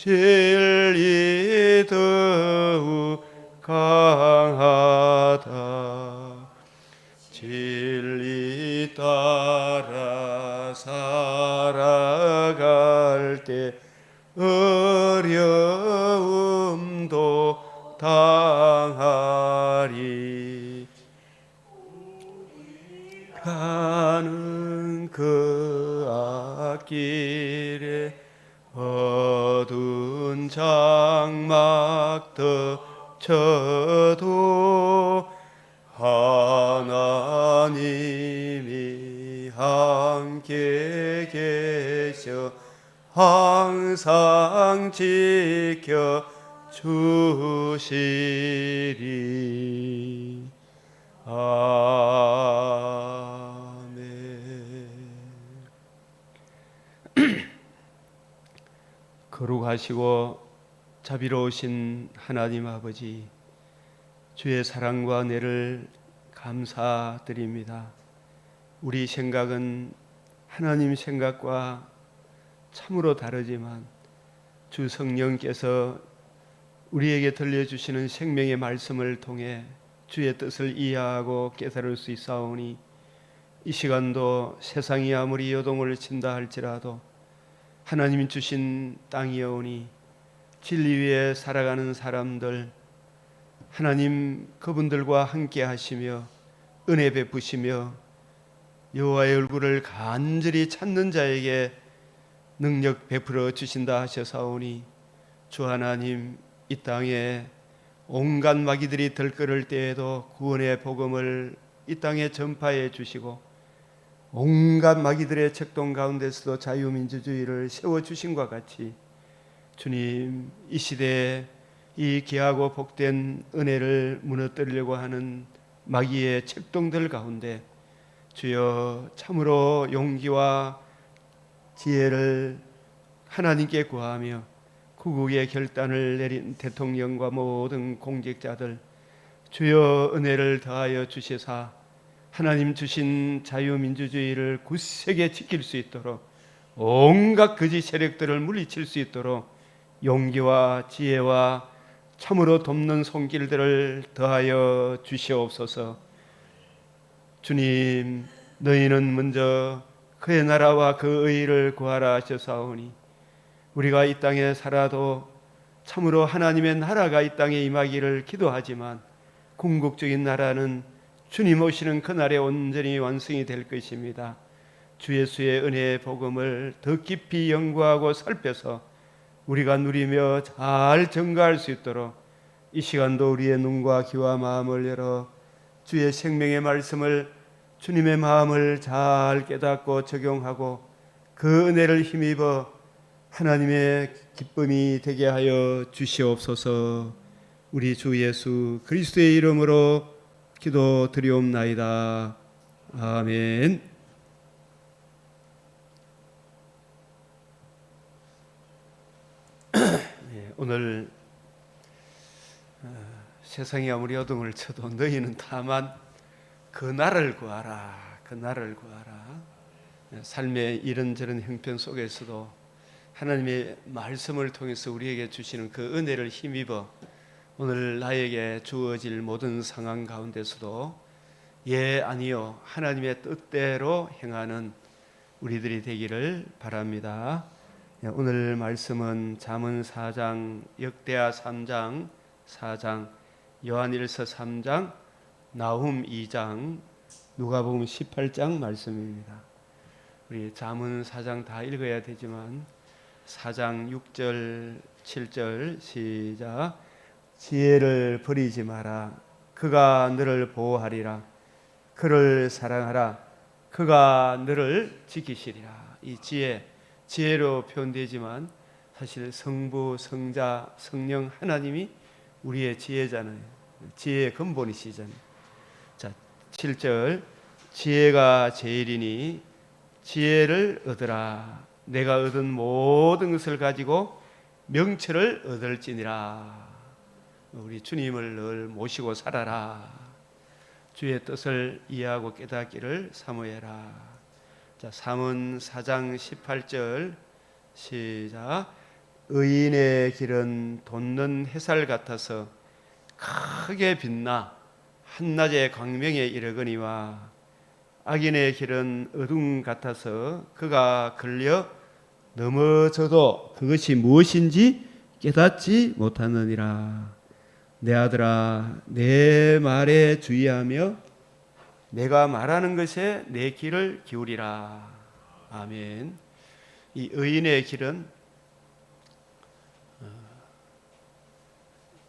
진리 더욱 강하다. 진리 따라 살아갈 때 어려움도 당하리. 가는 그 앞길에 어두운 장막 덮쳐도 하나님이 함께 계셔 항상 지켜 주시리. 아멘. 거룩하시고 자비로우신 하나님 아버지, 주의 사랑과 은혜를 감사드립니다. 우리 생각은 하나님 생각과 참으로 다르지만 주 성령께서 우리에게 들려주시는 생명의 말씀을 통해 주의 뜻을 이해하고 깨달을 수 있사오니, 이 시간도 세상이 아무리 요동을 친다 할지라도 하나님이 주신 땅이오니 진리 위에 살아가는 사람들, 하나님 그분들과 함께 하시며 은혜 베푸시며 여호와의 얼굴을 간절히 찾는 자에게 능력 베풀어 주신다 하셔사오니, 주 하나님, 이 땅에 온갖 마귀들이 들끓을 때에도 구원의 복음을 이 땅에 전파해 주시고, 온갖 마귀들의 책동 가운데서도 자유민주주의를 세워주신과 같이 주님, 이 시대에 이 귀하고 복된 은혜를 무너뜨리려고 하는 마귀의 책동들 가운데 주여 참으로 용기와 지혜를 하나님께 구하며 구국의 결단을 내린 대통령과 모든 공직자들, 주여 은혜를 더하여 주시사 하나님 주신 자유민주주의를 굳세게 지킬 수 있도록, 온갖 거짓 세력들을 물리칠 수 있도록 용기와 지혜와 참으로 돕는 손길들을 더하여 주시옵소서. 주님, 너희는 먼저 그의 나라와 그 의를 구하라 하셨사오니, 우리가 이 땅에 살아도 참으로 하나님의 나라가 이 땅에 임하기를 기도하지만 궁극적인 나라는 주님 오시는 그날에 온전히 완성이 될 것입니다. 주 예수의 은혜의 복음을 더 깊이 연구하고 살펴서 우리가 누리며 잘 증거할 수 있도록 이 시간도 우리의 눈과 귀와 마음을 열어 주의 생명의 말씀을, 주님의 마음을 잘 깨닫고 적용하고 그 은혜를 힘입어 하나님의 기쁨이 되게 하여 주시옵소서. 우리 주 예수 그리스도의 이름으로 기도드리옵나이다. 아멘. 오늘 세상이 아무리 어둠을 쳐도 너희는 다만 그 나를 구하라, 그 나를 구하라. 삶의 이런저런 형편 속에서도 하나님의 말씀을 통해서 우리에게 주시는 그 은혜를 힘입어 오늘 나에게 주어질 모든 상황 가운데서도 예 아니요 하나님의 뜻대로 행하는 우리들이 되기를 바랍니다. 오늘 말씀은 잠언 4장, 역대하 3장, 4장, 요한일서 3장, 나훔 2장, 누가복음 18장 말씀입니다. 우리 잠언 4장 다 읽어야 되지만 4장 6절 7절 시작. 지혜를 버리지 마라. 그가 너를 보호하리라. 그를 사랑하라. 그가 너를 지키시리라. 이 지혜로 표현되지만 사실 성부, 성자, 성령 하나님이 우리의 지혜잖아요. 지혜의 근본이시잖아요. 자, 7절. 지혜가 제일이니 지혜를 얻으라. 내가 얻은 모든 것을 가지고 명철을 얻을지니라. 우리 주님을 늘 모시고 살아라. 주의 뜻을 이해하고 깨닫기를 사모해라. 자, 잠언 4장 18절 시작. 의인의 길은 돋는 햇살 같아서 크게 빛나 한낮의 광명에 이르거니와 악인의 길은 어둠 같아서 그가 걸려 넘어져도 그것이 무엇인지 깨닫지 못하느니라. 내 아들아, 내 말에 주의하며 내가 말하는 것에 내 귀를 기울이라. 아멘. 이 의인의 길은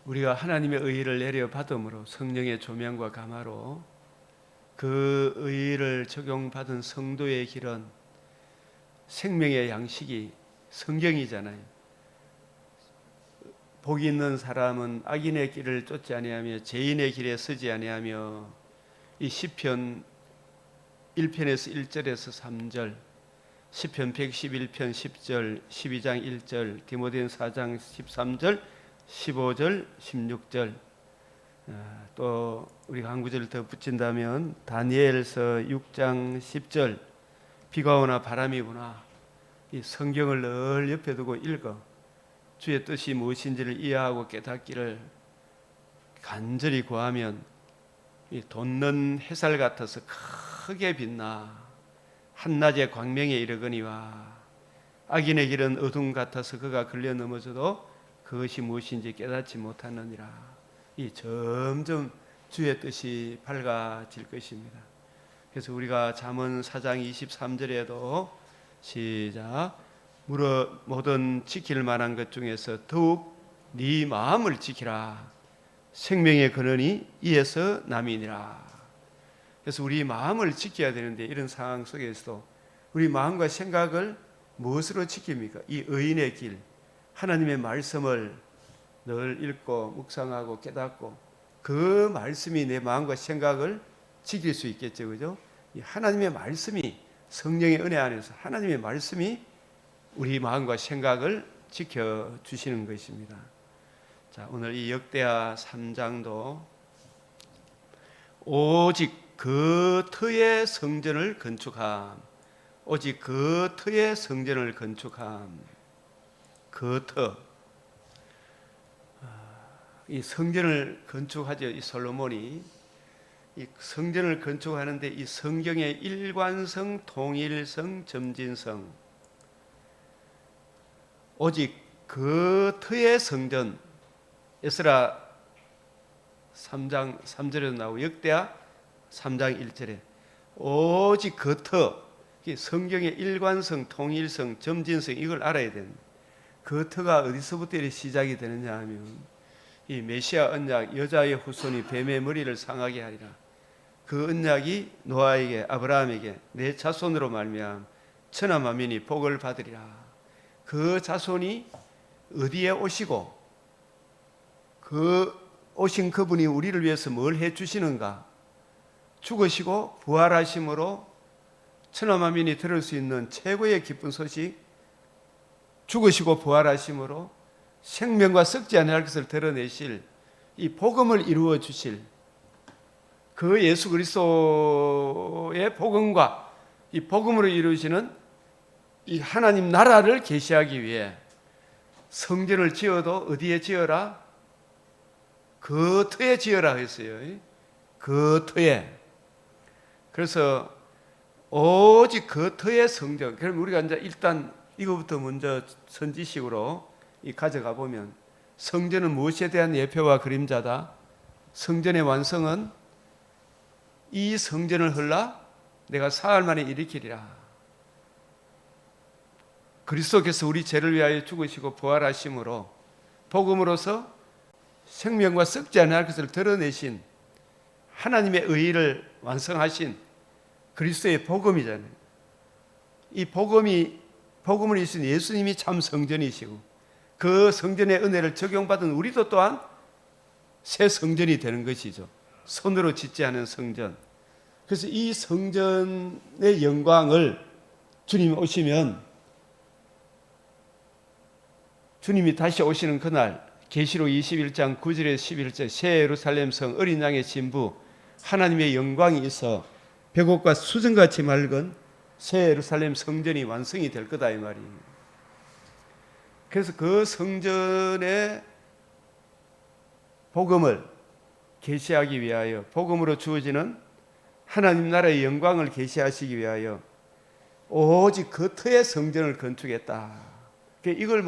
우리가 하나님의 의를 내려받음으로 성령의 조명과 감화로 그 의를 적용받은 성도의 길은 생명의 양식이 성경이잖아요. 복이 있는 사람은 악인의 길을 쫓지 아니하며 죄인의 길에 서지 아니하며 이 시편 1편에서 1절에서 3절, 시편 111편 10절, 12장 1절, 디모데전 4장 13절, 15절, 16절, 또 우리가 한 구절 더 붙인다면 다니엘서 6장 10절, 비가 오나 바람이 부나 이 성경을 늘 옆에 두고 읽어 주의 뜻이 무엇인지를 이해하고 깨닫기를 간절히 구하면 이 돋는 햇살 같아서 크게 빛나 한낮의 광명에 이르거니와 악인의 길은 어둠 같아서 그가 걸려 넘어져도 그것이 무엇인지 깨닫지 못하느니라. 이 점점 주의 뜻이 밝아질 것입니다. 그래서 우리가 잠언 4장 23절에도 시작, 모든 지킬 만한 것 중에서 더욱 네 마음을 지키라. 생명의 근원이 이에서 남이니라. 그래서 우리 마음을 지켜야 되는데 이런 상황 속에서도 우리 마음과 생각을 무엇으로 지킵니까? 이 의인의 길, 하나님의 말씀을 늘 읽고 묵상하고 깨닫고 그 말씀이 내 마음과 생각을 지킬 수 있겠죠, 그죠? 이 하나님의 말씀이 성령의 은혜 안에서 하나님의 말씀이 우리 마음과 생각을 지켜주시는 것입니다. 자, 오늘 이 역대하 3장도 오직 그 터의 성전을 건축함, 오직 그 터의 성전을 건축함, 그 터, 이 성전을 건축하죠. 이 솔로몬이 이 성전을 건축하는데 이 성경의 일관성, 통일성, 점진성, 오직 그 터의 성전, 에스라 3장 3절에도 나오고 역대하 3장 1절에 오직 그 터, 성경의 일관성, 통일성, 점진성 이걸 알아야 됩니다. 그 터가 어디서부터 시작이 되느냐 하면 이 메시아 언약, 여자의 후손이 뱀의 머리를 상하게 하리라. 그 언약이 노아에게, 아브라함에게 내 자손으로 말미암아 천하 만민이 복을 받으리라. 그 자손이 어디에 오시고 그 오신 그분이 우리를 위해서 뭘 해주시는가? 죽으시고 부활하심으로 천하 만민이 들을 수 있는 최고의 기쁜 소식, 죽으시고 부활하심으로 생명과 썩지 아니할 것을 드러내실 이 복음을 이루어 주실 그 예수 그리스도의 복음과 이 복음으로 이루어지는 이 하나님 나라를 계시하기 위해 성전을 지어도 어디에 지어라? 그 터에 지어라 했어요. 그 터에. 그래서 오직 그 터의 성전. 그럼 우리가 이제 일단 이거부터 먼저 선지식으로 가져가 보면 성전은 무엇에 대한 예표와 그림자다? 성전의 완성은 이 성전을 헐라 내가 사흘 만에 일으키리라. 그리스도께서 우리 죄를 위하여 죽으시고 부활하심으로 복음으로서 생명과 썩지 않을 것을 드러내신 하나님의 의의를 완성하신 그리스도의 복음이잖아요. 이 복음을 이신 예수님이 참 성전이시고 그 성전의 은혜를 적용받은 우리도 또한 새 성전이 되는 것이죠. 손으로 짓지 않은 성전. 그래서 이 성전의 영광을 주님이 오시면, 주님이 다시 오시는 그날 계시록 21장 9절에서 11절 새 예루살렘 성 어린 양의 신부 하나님의 영광이 있어 백옥과 수정같이 맑은 새 예루살렘 성전이 완성이 될 거다 이 말이에요. 그래서 그 성전의 복음을 계시하기 위하여, 복음으로 주어지는 하나님 나라의 영광을 계시하시기 위하여 오직 그 터의 성전을 건축했다. 이걸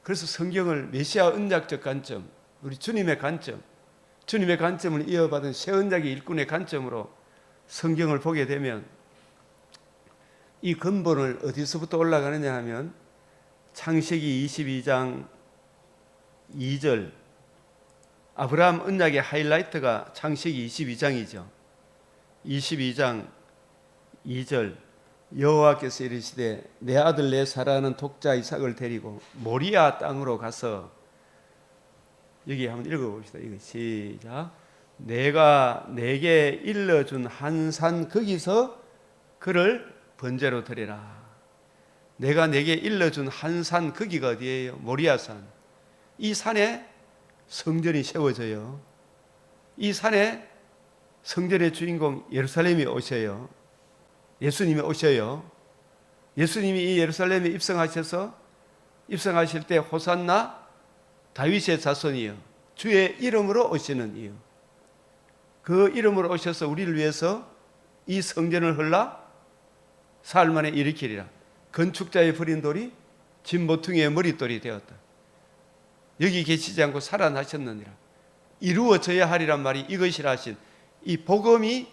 그래서 성경을 메시아 언약적 관점, 우리 주님의 관점, 주님의 관점을 이어받은 새 언약의 일꾼의 관점으로 성경을 보게 되면 이 근본을 어디서부터 올라가느냐 하면 창세기 22장 2절, 아브라함 언약의 하이라이트가 창세기 22장이죠. 22장 2절, 여호와께서 이르시되 내 아들 내 사랑하는 독자 이삭을 데리고 모리아 땅으로 가서, 여기 한번 읽어봅시다. 이거 시작. 내가 내게 일러준 한 산 거기서 그를 번제로 드리라. 내가 내게 일러준 한 산 거기가 어디예요? 모리아산. 이 산에 성전이 세워져요. 이 산에 성전의 주인공 예루살렘이 오셔요. 예수님이 오셔요. 예수님이 이 예루살렘에 입성하실 때 호산나 다윗의 자손이요, 주의 이름으로 오시는 이유, 그 이름으로 오셔서 우리를 위해서 이 성전을 헐라 사흘 만에 일으키리라. 건축자의 버린 돌이 진보퉁이의 머릿돌이 되었다. 여기 계시지 않고 살아나셨느니라. 이루어져야 하리란 말이 이것이라 하신 이 복음이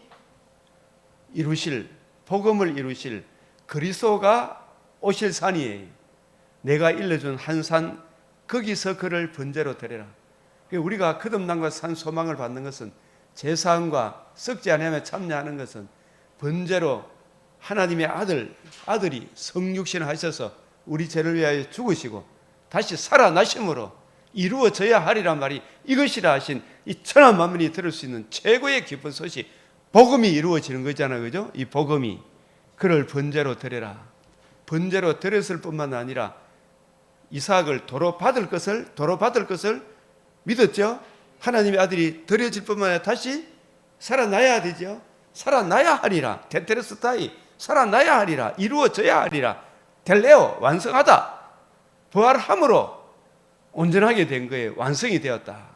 복음을 이루실 그리스도가 오실 산이에요. 내가 일러준 한 산 거기서 그를 번제로 드려라. 우리가 거듭남과 산 소망을 받는 것은, 제사함과 썩지 아니하며 참여하는 것은 번제로 하나님의 아들이 성육신 하셔서 우리 죄를 위하여 죽으시고 다시 살아나심으로 이루어져야 하리란 말이 이것이라 하신 이 천하 만민이 들을 수 있는 최고의 기쁜 소식, 복음이 이루어지는 거잖아요. 그죠? 이 복음이 그를 번제로 드려라. 번제로 드렸을 뿐만 아니라 이삭을 도로 받을 것을 믿었죠. 하나님의 아들이 드려질 뿐만 아니라 다시 살아나야 되죠. 살아나야 하리라. 테테레스타이, 살아나야 하리라. 이루어져야 하리라. 델레오, 완성하다. 부활함으로 온전하게 된 거예요. 완성이 되었다.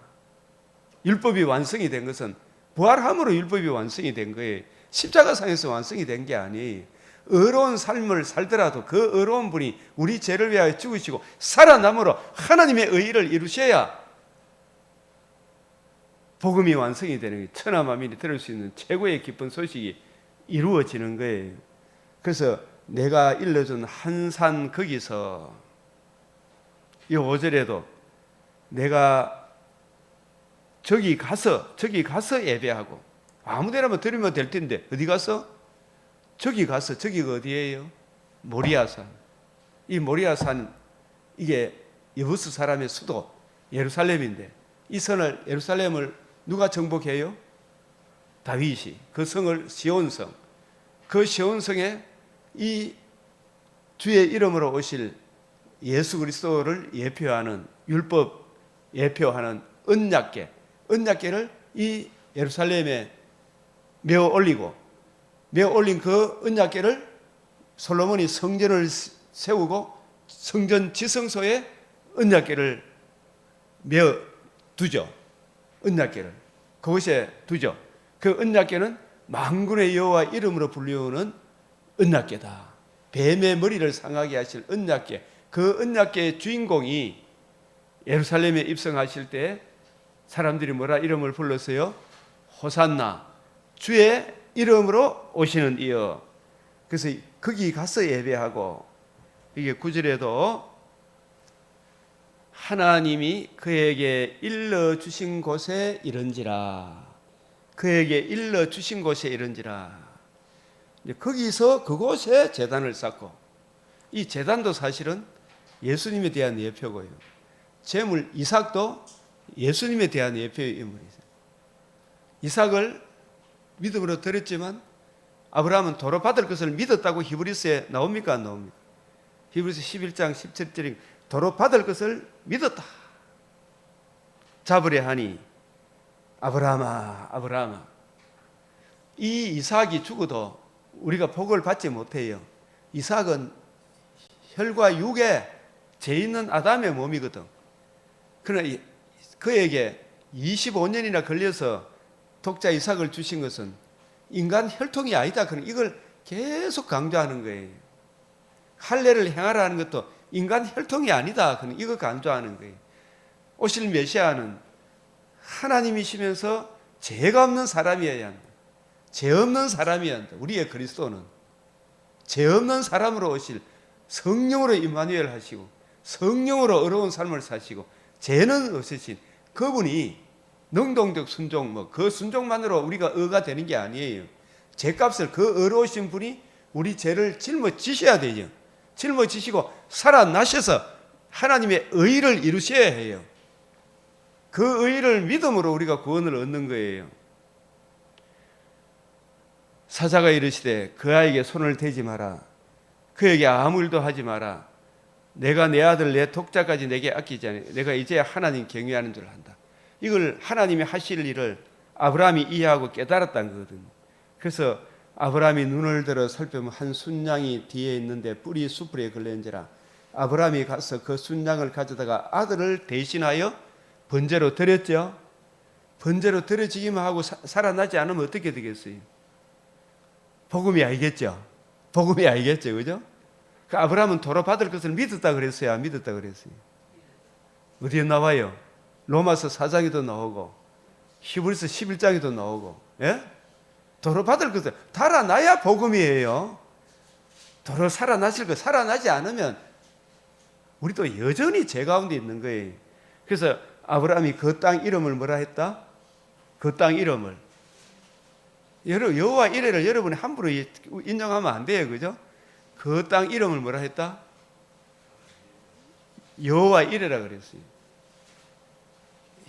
율법이 완성이 된 것은 부활함으로 율법이 완성이 된 거예요. 십자가상에서 완성이 된 게 아니에요. 의로운 삶을 살더라도 그 의로운 분이 우리 죄를 위하여 죽으시고 살아남으로 하나님의 의의를 이루셔야 복음이 완성이 되는 거예요. 천하 만민이 들을 수 있는 최고의 기쁜 소식이 이루어지는 거예요. 그래서 내가 일러준 한 산 거기서, 이 5절에도 내가 저기 가서 예배하고, 아무데나 들으면 될 텐데 어디 가서? 저기가 어디예요? 모리아산. 이 모리아산, 이게 여부스 사람의 수도 예루살렘인데, 이 예루살렘을 누가 정복해요? 다윗이. 그 성을 시온성, 그 시온성에 이 주의 이름으로 오실 예수 그리스도를 예표하는, 율법 예표하는 언약궤를 이 예루살렘에 메어 올린 그 언약궤를 솔로몬이 성전을 세우고 성전 지성소에 언약궤를 메어 두죠. 언약궤를 그곳에 두죠. 그 언약궤는 만군의 여호와 이름으로 불리우는 언약궤다. 뱀의 머리를 상하게 하실 언약궤. 그 언약궤의 주인공이 예루살렘에 입성하실 때 사람들이 뭐라 이름을 불렀어요? 호산나, 주의 이름으로 오시는 이여. 그래서 거기 가서 예배하고, 이게 9절에도 하나님이 그에게 일러주신 곳에 이른지라. 그에게 일러주신 곳에 이른지라. 거기서 그곳에 제단을 쌓고, 이 제단도 사실은 예수님에 대한 예표고요. 제물 이삭도 예수님에 대한 예표의 인물이죠. 이삭을 믿음으로 드렸지만 아브라함은 도로 받을 것을 믿었다고 히브리서에 나옵니까? 안 나옵니까? 히브리서 11장 17절에 도로 받을 것을 믿었다. 잡으려 하니 아브라함아. 이 이삭이 죽어도 우리가 복을 받지 못해요. 이삭은 혈과 육에 죄 있는 아담의 몸이거든. 그러나 그에게 25년이나 걸려서 독자 이삭을 주신 것은 인간 혈통이 아니다. 그런 이걸 계속 강조하는 거예요. 할례를 행하라는 것도 인간 혈통이 아니다. 그런 이거 강조하는 거예요. 오실 메시아는 하나님이시면서 죄가 없는 사람이어야 한다. 죄 없는 사람이어야 한다. 우리의 그리스도는 죄 없는 사람으로 오실 성령으로 임마누엘 하시고 성령으로 어려운 삶을 사시고 죄는 없으신 그분이 능동적 순종, 그 순종만으로 우리가 의가 되는 게 아니에요. 죄값을 그 어려우신 분이 우리 죄를 짊어지셔야 되죠. 짊어지시고 살아나셔서 하나님의 의를 이루셔야 해요. 그 의를 믿음으로 우리가 구원을 얻는 거예요. 사자가 이르시되 그 아이에게 손을 대지 마라. 그에게 아무 일도 하지 마라. 내가 내 아들 내 독자까지 내게 아끼지 않으니 내가 이제 하나님 경외하는 줄 안다. 이걸 하나님이 하실 일을 아브라함이 이해하고 깨달았다는 거거든요. 그래서 아브라함이 눈을 들어 살펴보면 한 순양이 뒤에 있는데 뿔이 숯불에 걸려있는지라 아브라함이 가서 그 순양을 가져다가 아들을 대신하여 번제로 드렸죠. 번제로 드려지기만 하고 살아나지 않으면 어떻게 되겠어요? 복음이 알겠죠. 복음이 알겠죠. 그죠? 그 아브라함은 도로 받을 것을 믿었다 그랬어요? 안 믿었다 그랬어요? 어디에 나와요? 로마서 4장에도 나오고 히브리서 11장에도 나오고, 예? 도로 받을 것을 달아나야 복음이에요. 도로 살아나실 것, 살아나지 않으면 우리도 여전히 죄 가운데 있는 거예요. 그래서 아브라함이 그 땅 이름을 뭐라 했다? 그 땅 이름을 여호와 이레를 여러분이 함부로 인정하면 안 돼요. 그죠? 그 땅 이름을 뭐라 했다? 여호와 이레라 그랬어요.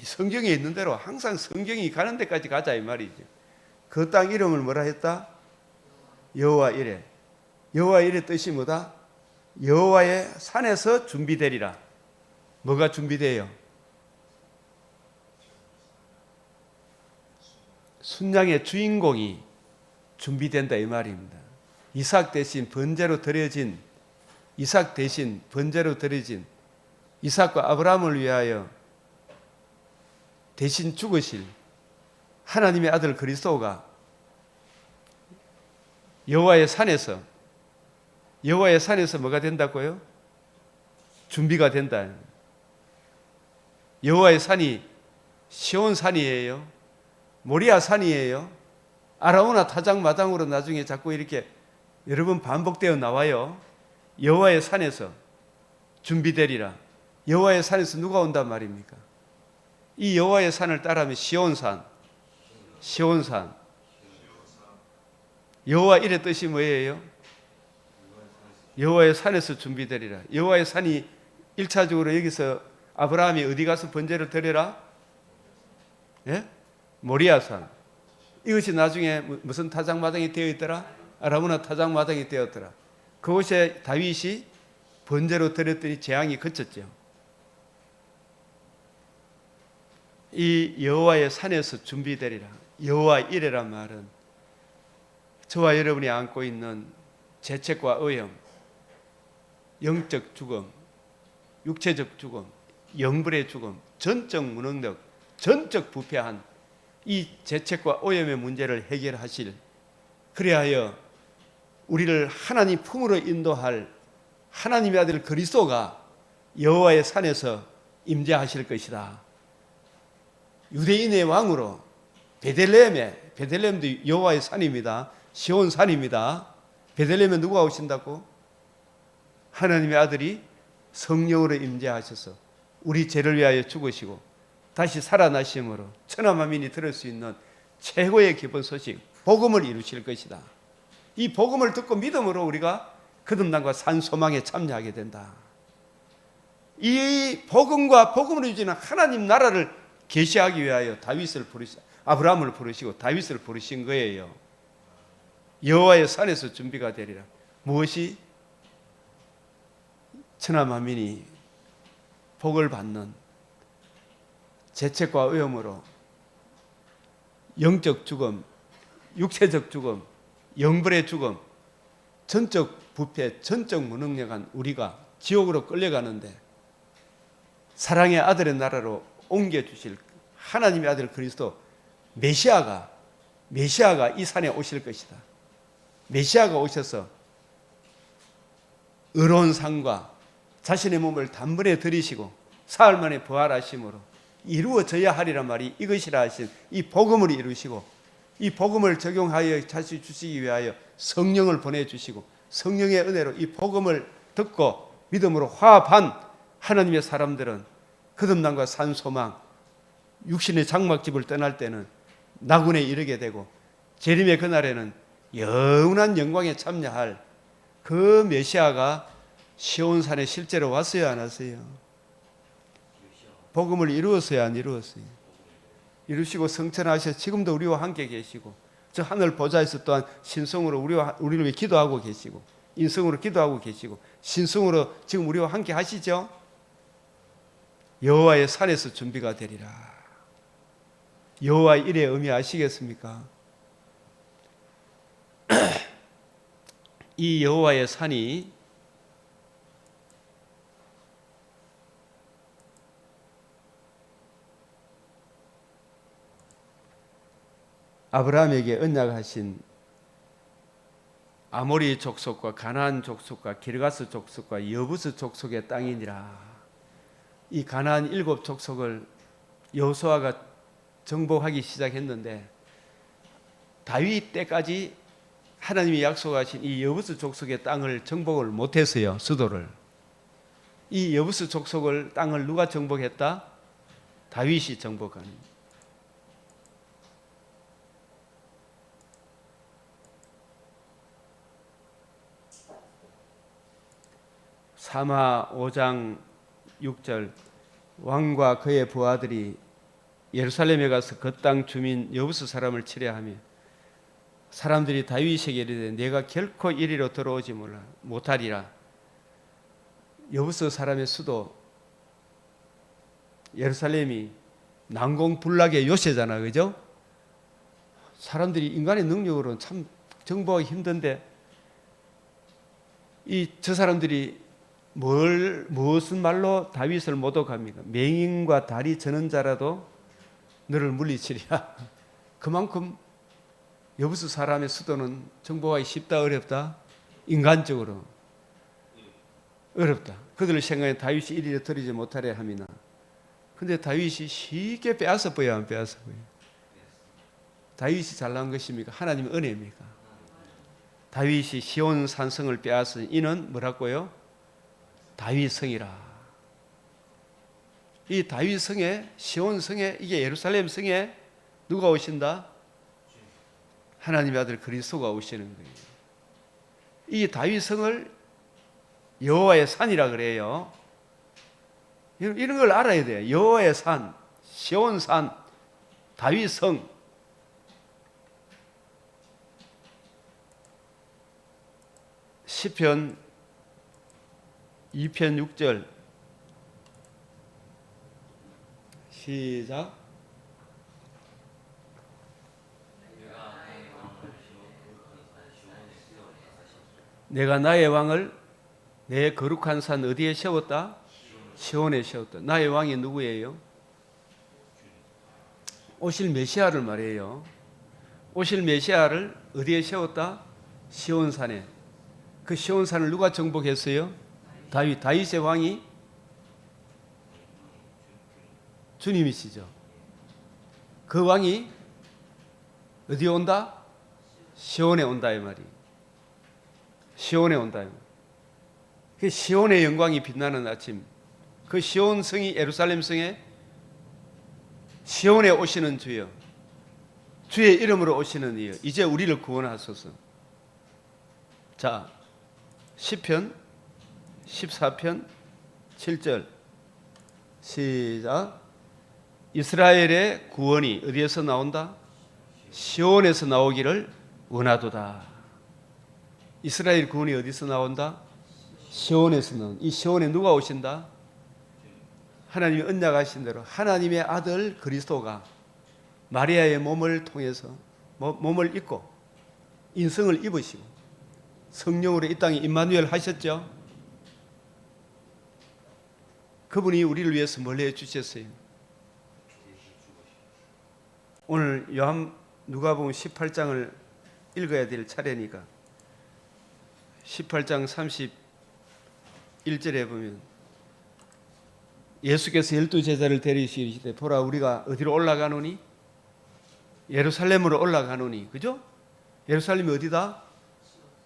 성경에 있는 대로 항상 성경이 가는 데까지 가자 이 말이죠. 그 땅 이름을 뭐라 했다? 여호와 이레. 여호와 이레 뜻이 뭐다? 여호와의 산에서 준비되리라. 뭐가 준비돼요? 순양의 주인공이 준비된다 이 말입니다. 이삭 대신 번제로 드려진 이삭과 아브라함을 위하여 대신 죽으실 하나님의 아들 그리스도가 여호와의 산에서 뭐가 된다고요? 준비가 된다. 여호와의 산이 시온 산이에요? 모리아 산이에요? 아라우나 타작 마당으로 나중에 자꾸 이렇게 여러 번 반복되어 나와요. 여호와의 산에서 준비되리라. 여호와의 산에서 누가 온단 말입니까? 이 여호와의 산을 따라하면 시온산. 여호와 이레 뜻이 뭐예요? 여호와의 산에서 준비되리라. 여호와의 산이 1차적으로 여기서 아브라함이 어디 가서 번제를 드려라? 예? 모리아산. 이것이 나중에 무슨 타작마당이 되어 있더라? 아라무나 타작마당이 되었더라. 그곳에 다윗이 번제로 드렸더니 재앙이 그쳤죠. 이 여호와의 산에서 준비되리라. 여호와 이레란 말은 저와 여러분이 안고 있는 죄책과 오염, 영적 죽음, 육체적 죽음, 영불의 죽음, 전적 무능력, 전적 부패한 이 죄책과 오염의 문제를 해결하실, 그리하여 우리를 하나님 품으로 인도할 하나님의 아들 그리스도가 여호와의 산에서 임재하실 것이다. 유대인의 왕으로 베들레헴도 여호와의 산입니다. 시온 산입니다. 베들레헴에 누가 오신다고? 하나님의 아들이 성령으로 임재하셔서 우리 죄를 위하여 죽으시고 다시 살아나심으로 천하만민이 들을 수 있는 최고의 기쁜 소식, 복음을 이루실 것이다. 이 복음을 듣고 믿음으로 우리가 거듭남과 산 소망에 참여하게 된다. 이 복음과 복음을 유지하는 하나님 나라를 계시하기 위하여 아브라함을 부르시고 다윗을 부르신 거예요. 여호와의 산에서 준비가 되리라. 무엇이? 천하만민이 복을 받는 죄책과 오염으로 영적 죽음, 육체적 죽음, 영불의 죽음, 전적 부패, 전적 무능력한 우리가 지옥으로 끌려가는데 사랑의 아들의 나라로 옮겨주실 하나님의 아들 그리스도 메시아가 이 산에 오실 것이다. 메시아가 오셔서 의로운 삶과 자신의 몸을 단번에 들이시고 사흘 만에 부활하심으로 이루어져야 하리란 말이 이것이라 하신 이 복음을 이루시고 이 복음을 적용하여 다시 주시기 위하여 성령을 보내주시고 성령의 은혜로 이 복음을 듣고 믿음으로 화합한 하나님의 사람들은 거듭남과 산소망, 육신의 장막집을 떠날 때는 나군에 이르게 되고 재림의 그날에는 영원한 영광에 참여할 그 메시아가 시온산에 실제로 왔어요, 안 왔어요? 복음을 이루었어요, 안 이루었어요? 이루시고 성천하셔서 지금도 우리와 함께 계시고 저 하늘 보좌에서 또한 신성으로 우리를 위해 기도하고 계시고 인성으로 기도하고 계시고 신성으로 지금 우리와 함께 하시죠? 여호와의 산에서 준비가 되리라. 여호와의 일의 의미 아시겠습니까? 이 여호와의 산이 아브라함에게 언약하신 아모리 족속과 가나안 족속과 기르가스 족속과 여부스 족속의 땅이니라. 이 가나안 7 족속을 여호수아가 정복하기 시작했는데 다윗 때까지 하나님이 약속하신 이 여부스 족속의 땅을 정복을 못했어요. 수도를. 이 여부스 족속을 땅을 누가 정복했다? 다윗이 정복하는. 사마 5장 6절 왕과 그의 부하들이 예루살렘에 가서 그 땅 주민 여부스 사람을 치려하며 사람들이 다윗에게 이르되 내가 결코 이리로 들어오지 못하리라. 여부스 사람의 수도 예루살렘이 난공불락의 요새잖아, 그죠? 사람들이 인간의 능력으로는 참 정복하기 힘든데 저 사람들이 무슨 말로 다윗을 모독합니까? 맹인과 다리 저는 자라도 너를 물리치리라. 그만큼 여부스 사람의 수도는 정복하기 쉽다, 어렵다? 인간적으로 어렵다. 그들의 생각에 다윗이 이리로 들이지 못하려 함이나. 근데 다윗이 쉽게 빼앗아 보여, 안 빼앗아 보여? 다윗이 잘난 것입니까? 하나님의 은혜입니까? 다윗이 시온 산성을 빼앗은 이는 뭐라고요? 다윗 성이라. 이 다윗 성에, 시온 성에, 이게 예루살렘 성에 누가 오신다? 하나님의 아들 그리스도가 오시는 거예요. 이 다윗 성을 여호와의 산이라 그래요. 이런 걸 알아야 돼요. 여호와의 산, 시온 산, 다윗 성. 시편 2편 6절 시작. 내가 나의 왕을 내 거룩한 산 어디에 세웠다? 시온에 세웠다. 나의 왕이 누구예요? 오실 메시아를 말해요. 오실 메시아를 어디에 세웠다? 시온산에. 그 시온산을 누가 정복했어요? 다윗의 왕이 주님이시죠. 그 왕이 어디에 온다? 시온에 온다 이 말이. 시온에 온다 이 말. 그 시온의 영광이 빛나는 아침. 그 시온 성이 예루살렘 성에 시온에 오시는 주여, 주의 이름으로 오시는 이여, 이제 우리를 구원하소서. 자, 시편 14편 7절 시작. 이스라엘의 구원이 어디에서 나온다? 시온에서 나오기를 원하도다. 이스라엘 구원이 어디서 나온다? 시온에서 나온다. 이 시온에 누가 오신다? 하나님이 언약하신 대로 하나님의 아들 그리스도가 마리아의 몸을 통해서 몸을 입고 인성을 입으시고 성령으로 이 땅에 임마누엘 하셨죠. 그분이 우리를 위해서 뭘 해주셨어요? 오늘 누가복음 18장을 읽어야 될 차례니까 18장 31절에 보면 예수께서 12제자를 데리시되 보라 우리가 어디로 올라가노니? 예루살렘으로 올라가노니. 그죠? 예루살렘이 어디다?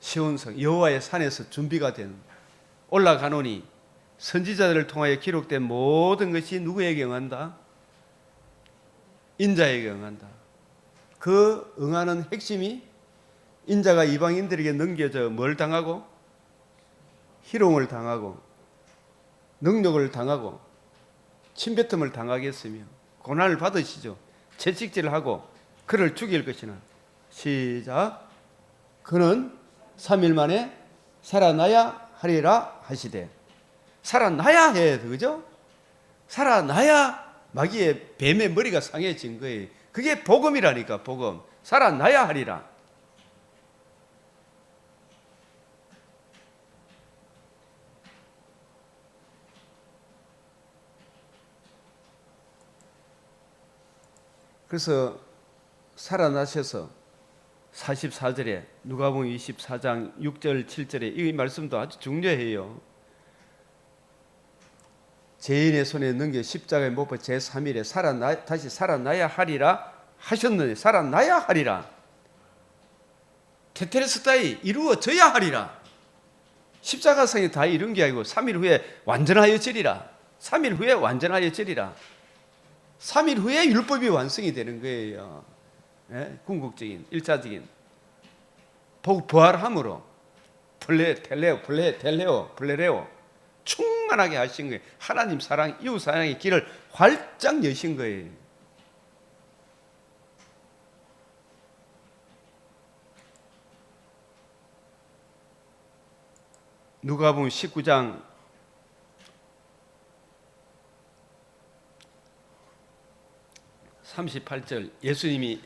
시온성 여호와의 산에서 준비가 된 올라가노니 선지자들을 통하여 기록된 모든 것이 누구에게 응한다? 인자에게 응한다. 그 응하는 핵심이 인자가 이방인들에게 넘겨져 뭘 당하고? 희롱을 당하고 능력을 당하고 침뱉음을 당하겠으며 고난을 받으시죠. 채찍질을 하고 그를 죽일 것이나. 시작. 그는 3일 만에 살아나야 하리라 하시되. 살아나야 해. 그죠? 살아나야 마귀의 뱀의 머리가 상해진 거예요. 그게 복음이라니까. 복음. 살아나야 하리라. 그래서 살아나셔서 44절에 누가복음 24장 6절 7절에 이 말씀도 아주 중요해요. 죄인의 손에 넘겨 십자가에 못 박혀 제3일에 다시 살아나야 하리라 하셨느니 살아나야 하리라. 테텔스타이 이루어져야 하리라. 십자가상이 다 이룬 게 아니고 3일 후에 완전하여 지리라. 3일 후에 완전하여 지리라. 3일 후에 율법이 완성이 되는 거예요. 예? 궁극적인 1차적인 부활함으로 플레레오 충만하게 하신 거예요. 하나님 사랑, 이웃 사랑의 길을 활짝 여신 거예요. 누가복음 19장 38절 예수님이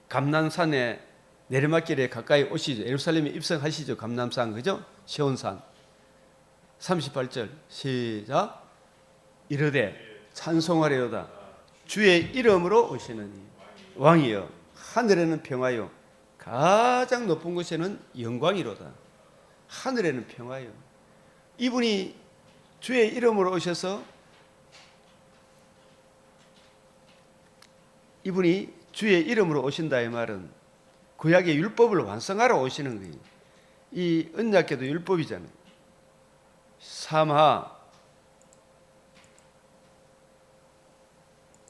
감난산에 내리막길에 가까이 오시죠. 예루살렘에 입성하시죠. 감난산 그죠? 시온산 38절 시작. 이르되 찬송하려다 주의 이름으로 오시느니 왕이여 하늘에는 평화요 가장 높은 곳에는 영광이로다. 하늘에는 평화요. 이분이 주의 이름으로 오셔서 이분이 주의 이름으로 오신다 이 말은 구약의 율법을 완성하러 오시는 거예요. 이 언약궤도 율법이잖아요. 사마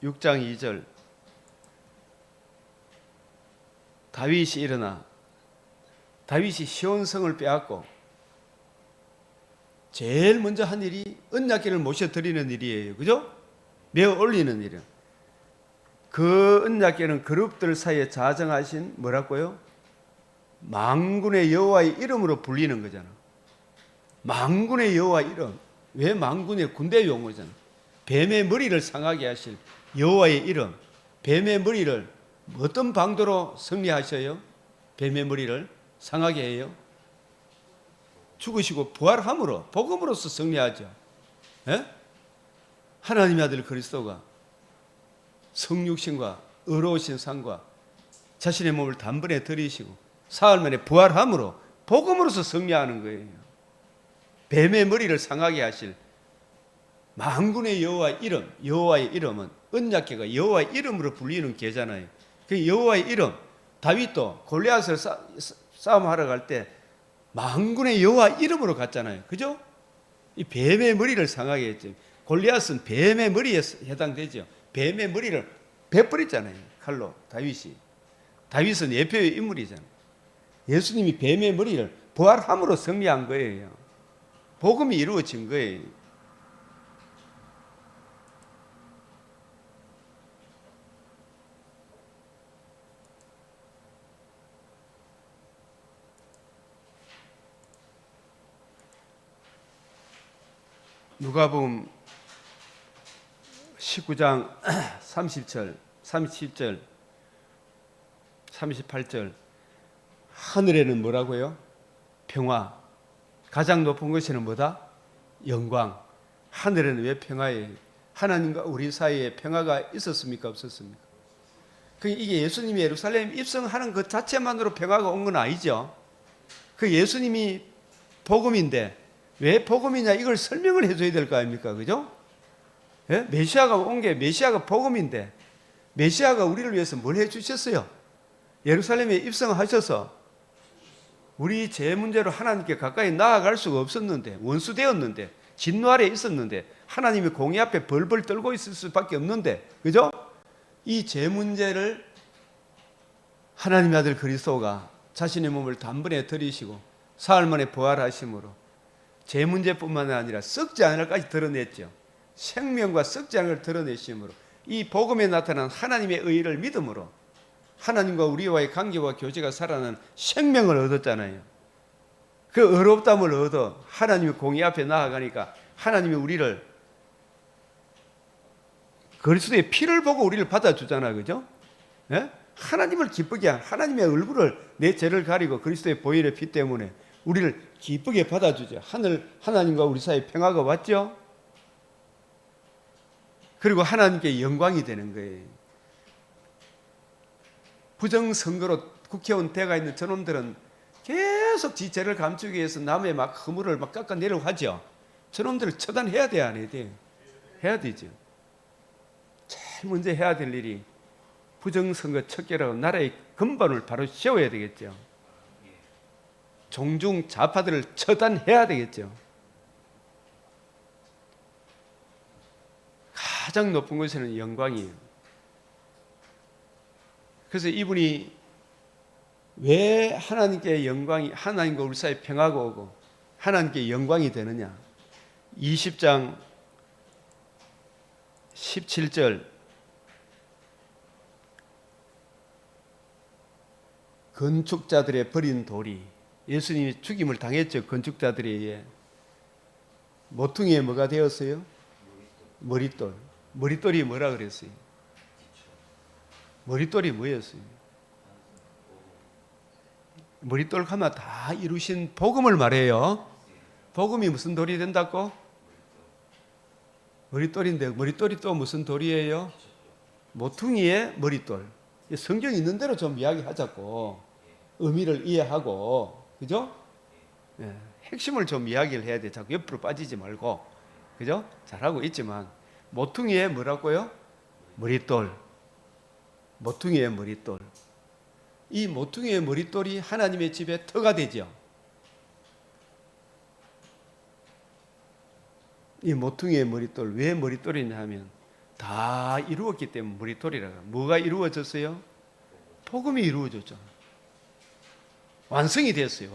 6장 2절 다윗이 일어나 다윗이 시온성을 빼앗고 제일 먼저 한 일이 언약궤를 모셔드리는 일이에요. 그죠? 메어 올리는 일이에요. 그 언약궤는 그룹들 사이에 자정하신 뭐라고요? 만군의 여호와의 이름으로 불리는 거잖아. 만군의 여호와 이름. 왜 만군의 군대 용어잖아. 뱀의 머리를 상하게 하실 여호와의 이름. 뱀의 머리를 어떤 방도로 승리하셔요? 뱀의 머리를 상하게 해요? 죽으시고 부활함으로 복음으로서 승리하죠. 예? 하나님의 아들 그리스도가 성육신과 의로우신 상과 자신의 몸을 단번에 들이시고 사흘 만에 부활함으로 복음으로서 승리하는 거예요. 뱀의 머리를 상하게 하실 만군의 여호와의 이름. 여호와의 이름은 언약궤가 여호와의 이름으로 불리는 궤잖아요. 그 여호와의 이름. 다윗도 골리앗을 싸움하러 갈 때 만군의 여호와 이름으로 갔잖아요. 그죠? 이 뱀의 머리를 상하게 했죠. 골리앗은 뱀의 머리에 해당되죠. 뱀의 머리를 베뿌렸잖아요. 칼로 다윗은 예표의 인물이잖아요. 예수님이 뱀의 머리를 부활함으로 승리한 거예요. 복음이 이루어진 거예요. 누가복음 19장 30절, 37절, 38절 하늘에는 뭐라고요? 평화. 가장 높은 것에는 뭐다? 영광. 하늘에는 왜 평화예요? 하나님과 우리 사이에 평화가 있었습니까? 없었습니까? 이게 예수님이 예루살렘 입성하는 것 자체만으로 평화가 온 건 아니죠. 그 예수님이 복음인데 왜 복음이냐 이걸 설명을 해줘야 될 거 아닙니까? 그죠? 예? 메시아가 온 게 메시아가 복음인데 메시아가 우리를 위해서 뭘 해주셨어요? 예루살렘에 입성하셔서 우리 죄 문제로 하나님께 가까이 나아갈 수가 없었는데 원수되었는데 진노 아래 있었는데 하나님이 공의 앞에 벌벌 떨고 있을 수밖에 없는데 그죠? 이 죄 문제를 하나님의 아들 그리스도가 자신의 몸을 단번에 들이시고 사흘 만에 부활하심으로 죄 문제뿐만 아니라 썩지 않을까지 드러냈죠. 생명과 썩지 않을 걸 드러내심으로 이 복음에 나타난 하나님의 의를 믿음으로 하나님과 우리와의 관계와 교제가 살아나는 생명을 얻었잖아요. 그 의롭다함을 얻어 하나님의 공의 앞에 나아가니까 하나님이 우리를 그리스도의 피를 보고 우리를 받아주잖아. 그죠? 예? 하나님을 기쁘게 한 하나님의 얼굴을 내 죄를 가리고 그리스도의 보혈의 피 때문에 우리를 기쁘게 받아주죠. 하나님과 우리 사이에 평화가 왔죠. 그리고 하나님께 영광이 되는 거예요. 부정선거로 국회의원 돼가 있는 저놈들은 계속 지 죄를 감추기 위해서 남의 막 허물을 막 깎아내려고 하죠. 저놈들을 처단해야 돼야 안 해야 돼요? 해야 되죠. 제일 먼저 해야 될 일이 부정선거 척결하고 나라의 근본을 바로 세워야 되겠죠. 종중 좌파들을 처단해야 되겠죠. 가장 높은 곳에는 영광이에요. 그래서 이분이 왜 하나님께 영광이, 하나님과 우리 사이에 평화가 오고 하나님께 영광이 되느냐. 20장 17절 건축자들의 버린 돌이, 예수님이 죽임을 당했죠. 건축자들에 의해. 모퉁이에 뭐가 되었어요? 머릿돌. 머릿돌이 뭐라 그랬어요? 머릿돌이 뭐였어요? 머릿돌 하면 다 이루신 복음을 말해요. 복음이 무슨 돌이 된다고? 머릿돌인데 머릿돌이 또 무슨 돌이에요? 모퉁이의 머릿돌. 성경이 있는 대로 좀 이야기하자고. 의미를 이해하고, 그죠? 예, 핵심을 좀 이야기를 해야 돼. 자꾸 옆으로 빠지지 말고, 그죠? 잘하고 있지만 모퉁이의 뭐라고요? 머릿돌. 모퉁이의 머릿돌. 이 모퉁이의 머릿돌이 하나님의 집에 터가 되죠. 이 모퉁이의 머릿돌, 왜 머릿돌이냐 하면 다 이루었기 때문에 머릿돌이라고. 뭐가 이루어졌어요? 복음이 이루어졌죠. 완성이 됐어요.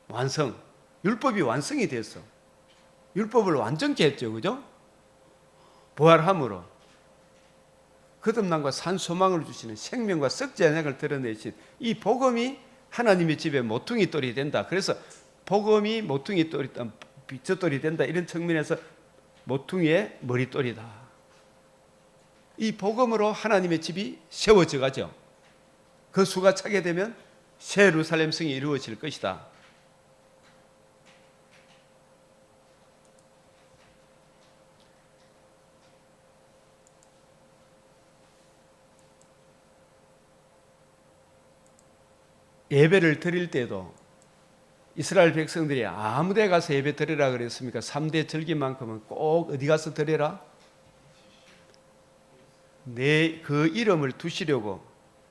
완성. 율법이 완성이 됐어. 율법을 완전케 했죠. 그죠? 부활함으로 거듭남과 산 소망을 주시는 생명과 썩지 않은 걸 드러내신 이 복음이 하나님의 집에 모퉁이 돌이 된다. 그래서 복음이 모퉁이 돌이 빗젖돌이 된다. 이런 측면에서 모퉁이의 머릿돌이다. 이 복음으로 하나님의 집이 세워져 가죠. 그 수가 차게 되면 새 예루살렘 성이 이루어질 것이다. 예배를 드릴 때도 이스라엘 백성들이 아무 데 가서 예배 드리라 그랬습니까? 3대 절기만큼은 꼭 어디 가서 드려라? 내 그 이름을 두시려고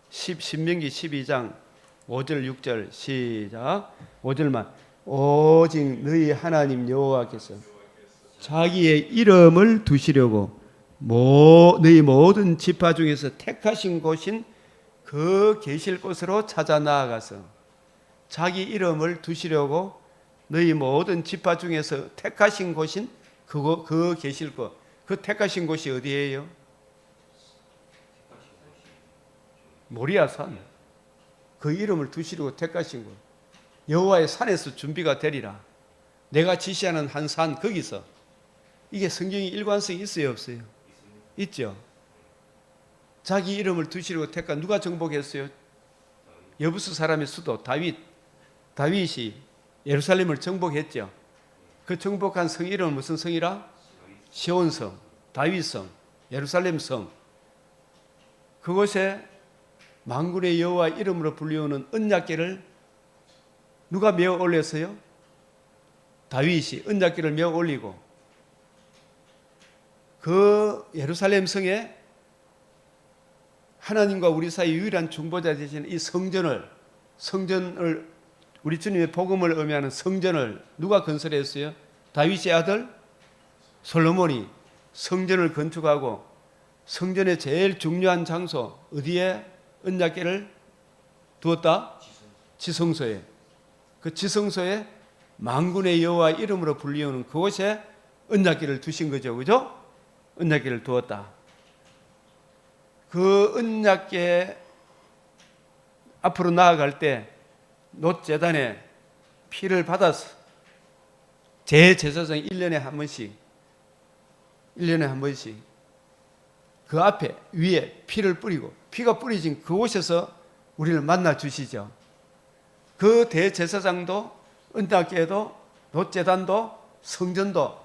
신명기 12장 5절 6절 시작. 5절만. 오직 너희 하나님 여호와께서 자기의 이름을 두시려고 너희 모든 지파 중에서 택하신 곳인 그 계실 곳으로 찾아 나아가서 자기 이름을 두시려고 너희 모든 지파 중에서 택하신 곳인 그 계실 곳. 그 택하신 곳이 어디예요? 모리아산. 그 이름을 두시려고 택하신 곳. 여호와의 산에서 준비가 되리라. 내가 지시하는 한 산 거기서. 이게 성경이 일관성이 있어요, 없어요? 있죠. 자기 이름을 두시려고 택한 누가 정복했어요? 여부수 사람의 수도 다윗. 다윗이 예루살렘을 정복했죠. 그 정복한 성 이름은 무슨 성이라? 시온성, 다윗성, 예루살렘성. 그곳에 만군의 여호와 이름으로 불리우는 언약궤를 누가 메어 올렸어요? 다윗이 언약궤를 메어 올리고 그 예루살렘 성에 하나님과 우리 사이 유일한 중보자 되시는 이 성전을 우리 주님의 복음을 의미하는 성전을 누가 건설했어요? 다윗의 아들 솔로몬이 성전을 건축하고 성전의 제일 중요한 장소 어디에 언약궤를 두었다? 지성소에. 그 지성소에 만군의 여호와 이름으로 불리우는 그곳에 언약궤를 두신 거죠. 그죠? 언약궤를 두었다. 그 언약궤 앞으로 나아갈 때 놋제단에 피를 받아서 제제사장 1년에 한 번씩 그 앞에 위에 피를 뿌리고 피가 뿌려진 그곳에서 우리를 만나 주시죠. 그 대제사장도 언약궤도 놋제단도 성전도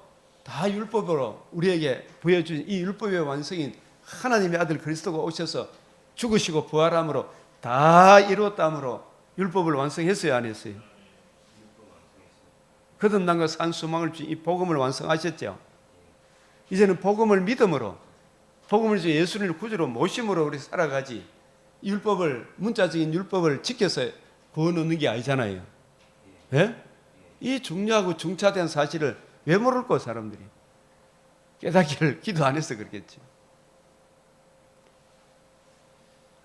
다 율법으로 우리에게 보여준 이 율법의 완성인 하나님의 아들 그리스도가 오셔서 죽으시고 부활함으로 다 이루었다므로 율법을 완성했어요, 안 했어요? 거듭남과 산 소망을 준 이 복음을 완성하셨죠. 이제는 복음을 믿음으로 복음을 주 예수를 구주로 모심으로 우리 살아가지 율법을 문자적인 율법을 지켜서 구원 얻는 게 아니잖아요. 예? 이 중요하고 중차대한 사실을 왜 모를까 사람들이 깨닫기를 기도 안 해서 그렇겠지.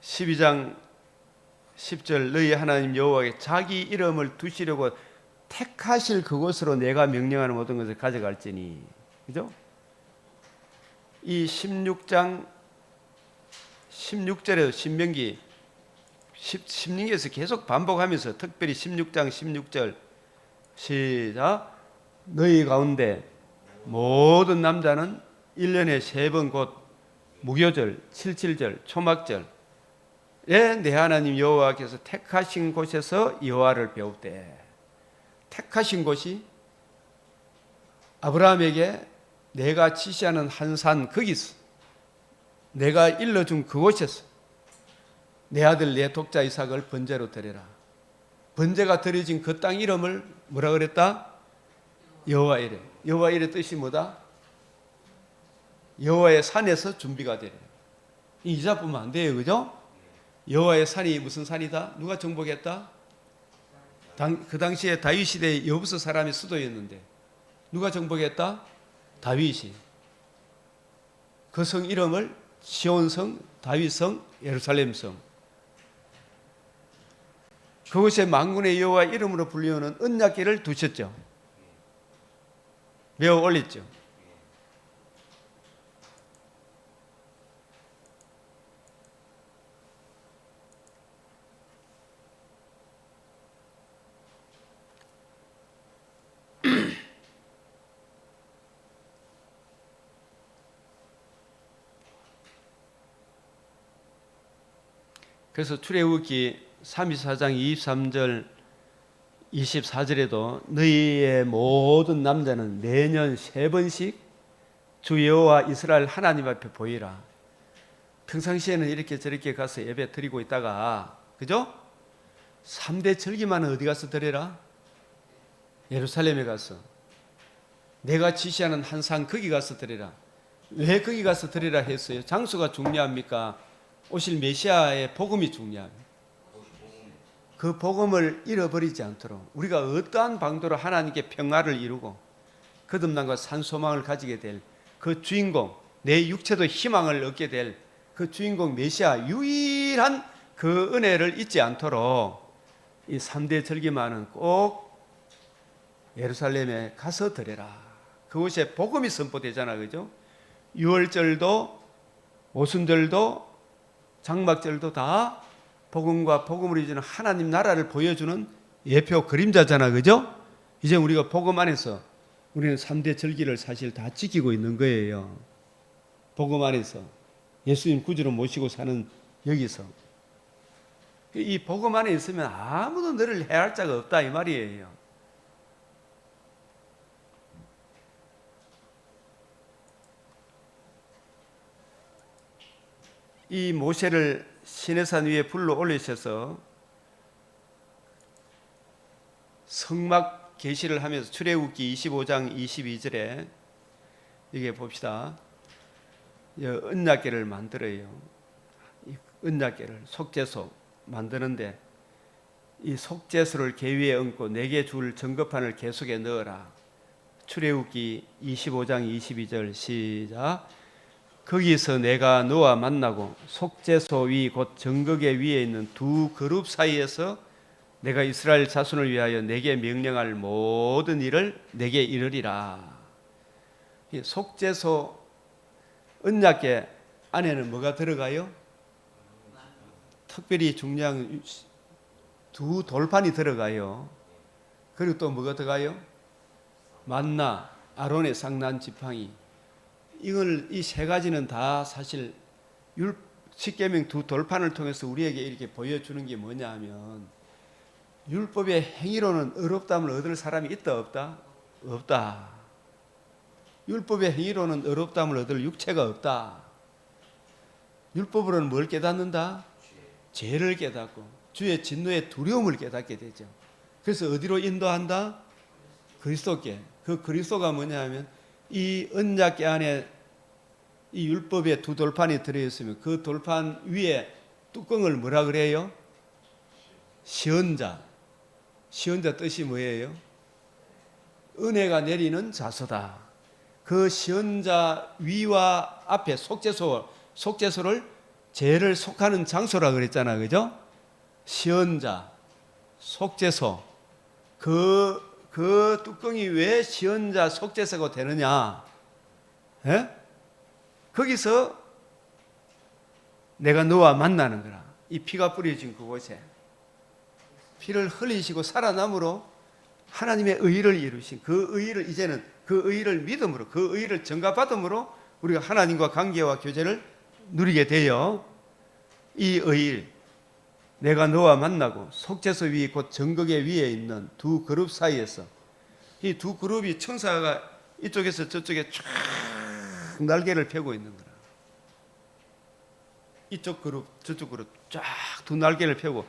12장 10절 너희 하나님 여호와께 자기 이름을 두시려고 택하실 그곳으로 내가 명령하는 모든 것을 가져갈지니. 그죠? 이 16장 16절에도 신명기에서 계속 반복하면서 특별히 16장 16절 시작 너희 가운데 모든 남자는 1년에 3번 곧 무교절, 77절, 초막절 내 하나님 여호와께서 택하신 곳에서 여호와를 배우되 택하신 곳이 아브라함에게 내가 지시하는 한 산 거기서 내가 일러준 그곳에서 내 아들 내 독자 이삭을 번제로 드려라. 번제가 드려진 그 땅 이름을 뭐라 그랬다? 여호와 이레. 여호와 이레 뜻이 뭐다? 여호와의 산에서 준비가 되래. 이자 보면 안 돼요, 그죠? 여호와의 산이 무슨 산이다? 누가 정복했다? 그 당시에 다윗 시대의 여부스 사람이 수도였는데 누가 정복했다? 다윗이. 그 성 이름을 시온성, 다윗성, 예루살렘성. 그곳에 만군의 여호와 이름으로 불리우는 언약궤를 두셨죠. 메어 올렸죠. 그래서 출애굽기 34장 23절 24절에도 너희의 모든 남자는 매년 3번씩 주 여호와 이스라엘 하나님 앞에 보이라. 평상시에는 이렇게 저렇게 가서 예배 드리고 있다가 그죠? 3대 절기만은 어디 가서 드려라? 예루살렘에 가서 내가 지시하는 한 산 거기 가서 드리라. 왜 거기 가서 드리라 했어요? 장소가 중요합니까? 오실 메시아의 복음이 중요합니다. 그 복음을 잃어버리지 않도록 우리가 어떠한 방도로 하나님께 평화를 이루고 거듭남과 산소망을 가지게 될 그 주인공, 내 육체도 희망을 얻게 될 그 주인공 메시아 유일한 그 은혜를 잊지 않도록 이 3대 절기만은 꼭 예루살렘에 가서 드려라. 그곳에 복음이 선포되잖아, 그죠? 유월절도 오순절도 장막절도 다 복음과 복음을 이루는 하나님 나라를 보여주는 예표 그림자잖아, 그죠? 이제 우리가 복음 안에서 우리는 3대 절기를 사실 다 지키고 있는 거예요. 복음 안에서 예수님 구주로 모시고 사는 여기서 이 복음 안에 있으면 아무도 너를 해할 자가 없다 이 말이에요. 이 모세를 시내산 위에 불러 올리셔서 성막 계시를 하면서 출애굽기 25장 22절에 이게 봅시다. 언약궤를 만들어요. 이 언약궤를 속죄소 만드는데 이 속죄소를 궤 위에 얹고 내게 줄 증거판을 궤 속에 넣어라. 출애굽기 25장 22절 시작. 거기서 내가 너와 만나고 속죄소 위 곧 증거궤 위에 있는 두 그룹 사이에서 내가 이스라엘 자손을 위하여 내게 명령할 모든 일을 내게 이르리라. 이 속죄소 언약궤 안에는 뭐가 들어가요? 특별히 중요한 두 돌판이 들어가요. 그리고 또 뭐가 들어가요? 만나, 아론의 상난 지팡이. 이걸 이 세 가지는 다 사실 십계명 두 돌판을 통해서 우리에게 이렇게 보여주는 게 뭐냐 하면 율법의 행위로는 의롭다함을 얻을 사람이 있다 없다? 없다. 율법의 행위로는 의롭다함을 얻을 육체가 없다. 율법으로는 뭘 깨닫는다? 죄를 깨닫고 주의 진노의 두려움을 깨닫게 되죠. 그래서 어디로 인도한다? 그리스도께. 그 그리스도가 뭐냐 하면 이 언약궤 안에 이 율법의 두 돌판이 들어있으면 그 돌판 위에 뚜껑을 뭐라 그래요? 시언자. 시언자 뜻이 뭐예요? 은혜가 내리는 자소다. 그 시언자 위와 앞에 속죄소를 죄를 속하는 장소라 그랬잖아, 그죠? 시언자, 속죄소. 그 뚜껑이 왜 시언자 속죄소가 되느냐? 예? 거기서 내가 너와 만나는 거라. 이 피가 뿌려진 그곳에 피를 흘리시고 살아남으로 하나님의 의를 이루신 그 의를 이제는 그 의를 믿음으로 그 의를 전가받음으로 우리가 하나님과 관계와 교제를 누리게 돼요. 이 의 내가 너와 만나고 속죄소 위 곧 증거궤 위에 있는 두 그룹 사이에서 이 두 그룹이 천사가 이쪽에서 저쪽에 쫙 날개를 펴고 있는 거라. 이쪽 그룹 저쪽 그룹 쫙 두 날개를 펴고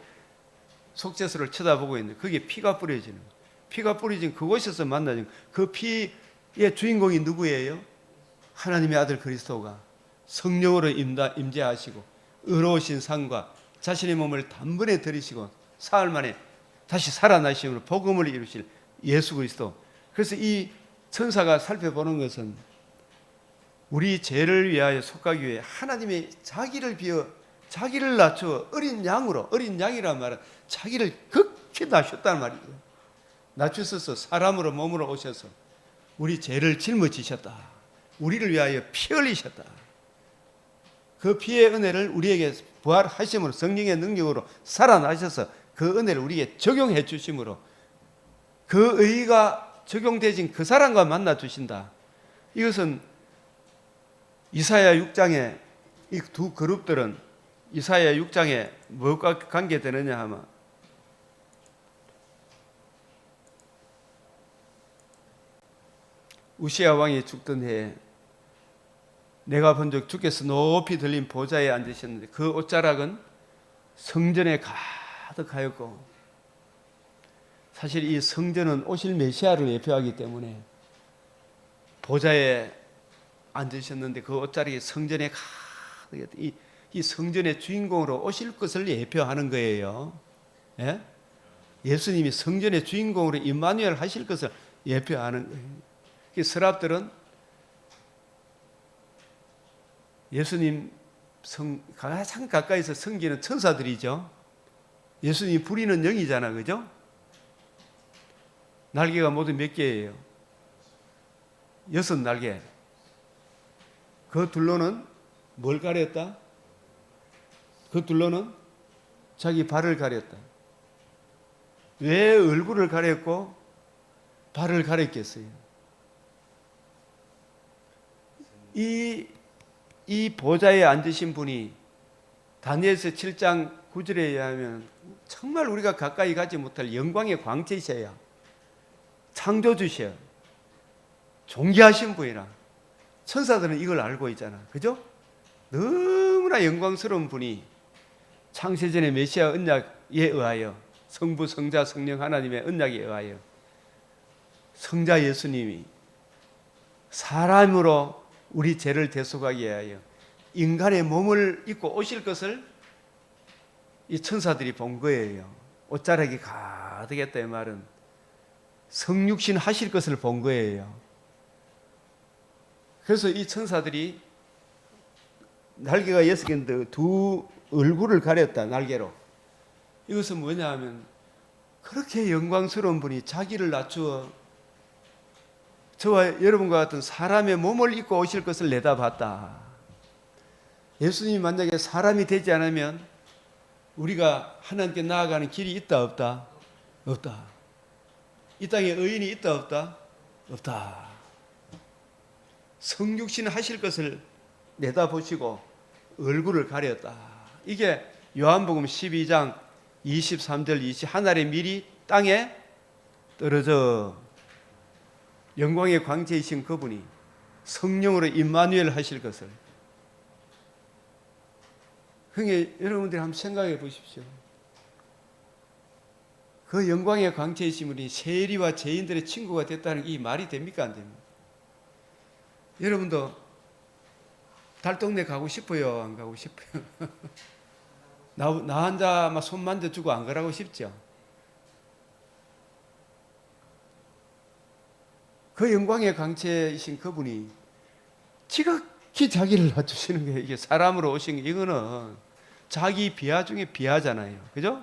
속죄소를 쳐다보고 있는 거기에 피가 뿌려지는 거예요. 피가 뿌려진 그곳에서 만나진 그 피의 주인공이 누구예요? 하나님의 아들 그리스도가 성령으로 임재하시고 의로우신 상과 자신의 몸을 단번에 들이시고 사흘 만에 다시 살아나심으로 복음을 이루실 예수 그리스도. 그래서 이 천사가 살펴보는 것은 우리 죄를 위하여 속하기 위해 하나님의 자기를 비워 자기를 낮추어 어린 양이란 말은 자기를 극히 낮췄다는 말이죠. 낮추셔서 사람으로 몸으로 오셔서 우리 죄를 짊어지셨다. 우리를 위하여 피 흘리셨다. 그 피의 은혜를 우리에게 부활하심으로 성령의 능력으로 살아나셔서 그 은혜를 우리에게 적용해 주심으로 그 의가 적용되진 그 사람과 만나 주신다. 이것은 이사야 6장에 이 두 그룹들은 이사야 6장에 무엇과 관계되느냐 하면 우시야 왕이 죽던 해에 내가 본 적 주께서 높이 들린 보좌에 앉으셨는데 그 옷자락은 성전에 가득하였고 사실 이 성전은 오실 메시아를 예표하기 때문에 보좌에 앉으셨는데 그 옷자락이 성전에 가득했다. 이 성전의 주인공으로 오실 것을 예표하는 거예요. 예? 예수님이 성전의 주인공으로 임마누엘 하실 것을 예표하는 거예요. 서랍들은 예수님 가장 가까이서 섬기는 천사들이죠. 예수님이 부리는 영이잖아, 그죠? 날개가 모두 몇 개예요? 6날개. 그 둘로는 뭘 가렸다? 그 둘로는 자기 발을 가렸다. 왜 얼굴을 가렸고 발을 가렸겠어요? 이 보좌에 앉으신 분이 다니엘서 7장 9절에 의하면 정말 우리가 가까이 가지 못할 영광의 광채이셔야 창조주셔 존귀하신 분이라 천사들은 이걸 알고 있잖아. 그죠? 너무나 영광스러운 분이 창세전의 메시아 언약에 의하여 성부, 성자, 성령 하나님의 언약에 의하여 성자 예수님이 사람으로 우리 죄를 대속하기 위하여 인간의 몸을 입고 오실 것을 이 천사들이 본 거예요. 옷자락이 가득했다 이 말은 성육신 하실 것을 본 거예요. 그래서 이 천사들이 날개가 6개인데 두 얼굴을 가렸다 날개로. 이것은 뭐냐 하면 그렇게 영광스러운 분이 자기를 낮추어 저와 여러분과 같은 사람의 몸을 입고 오실 것을 내다봤다. 예수님이 만약에 사람이 되지 않으면 우리가 하나님께 나아가는 길이 있다 없다? 없다. 이 땅에 의인이 있다 없다? 없다. 성육신 하실 것을 내다보시고 얼굴을 가렸다. 이게 요한복음 12장 23절 20 하늘의 밀이 땅에 떨어져 영광의 광채이신 그분이 성령으로 임마누엘 하실 것을. 그러니까 여러분들이 한번 생각해 보십시오. 그 영광의 광채이신 분이 세리와 죄인들의 친구가 됐다는 게 이 말이 됩니까 안 됩니까? 여러분도 달동네 가고 싶어요 안 가고 싶어요? 나 혼자 막 손 만져주고 안 가라고 싶죠? 그 영광의 광채이신 그분이 지극히 자기를 낮추시는 거예요. 이게 사람으로 오신 게 이거는 자기 비하 중에 비하잖아요. 그죠?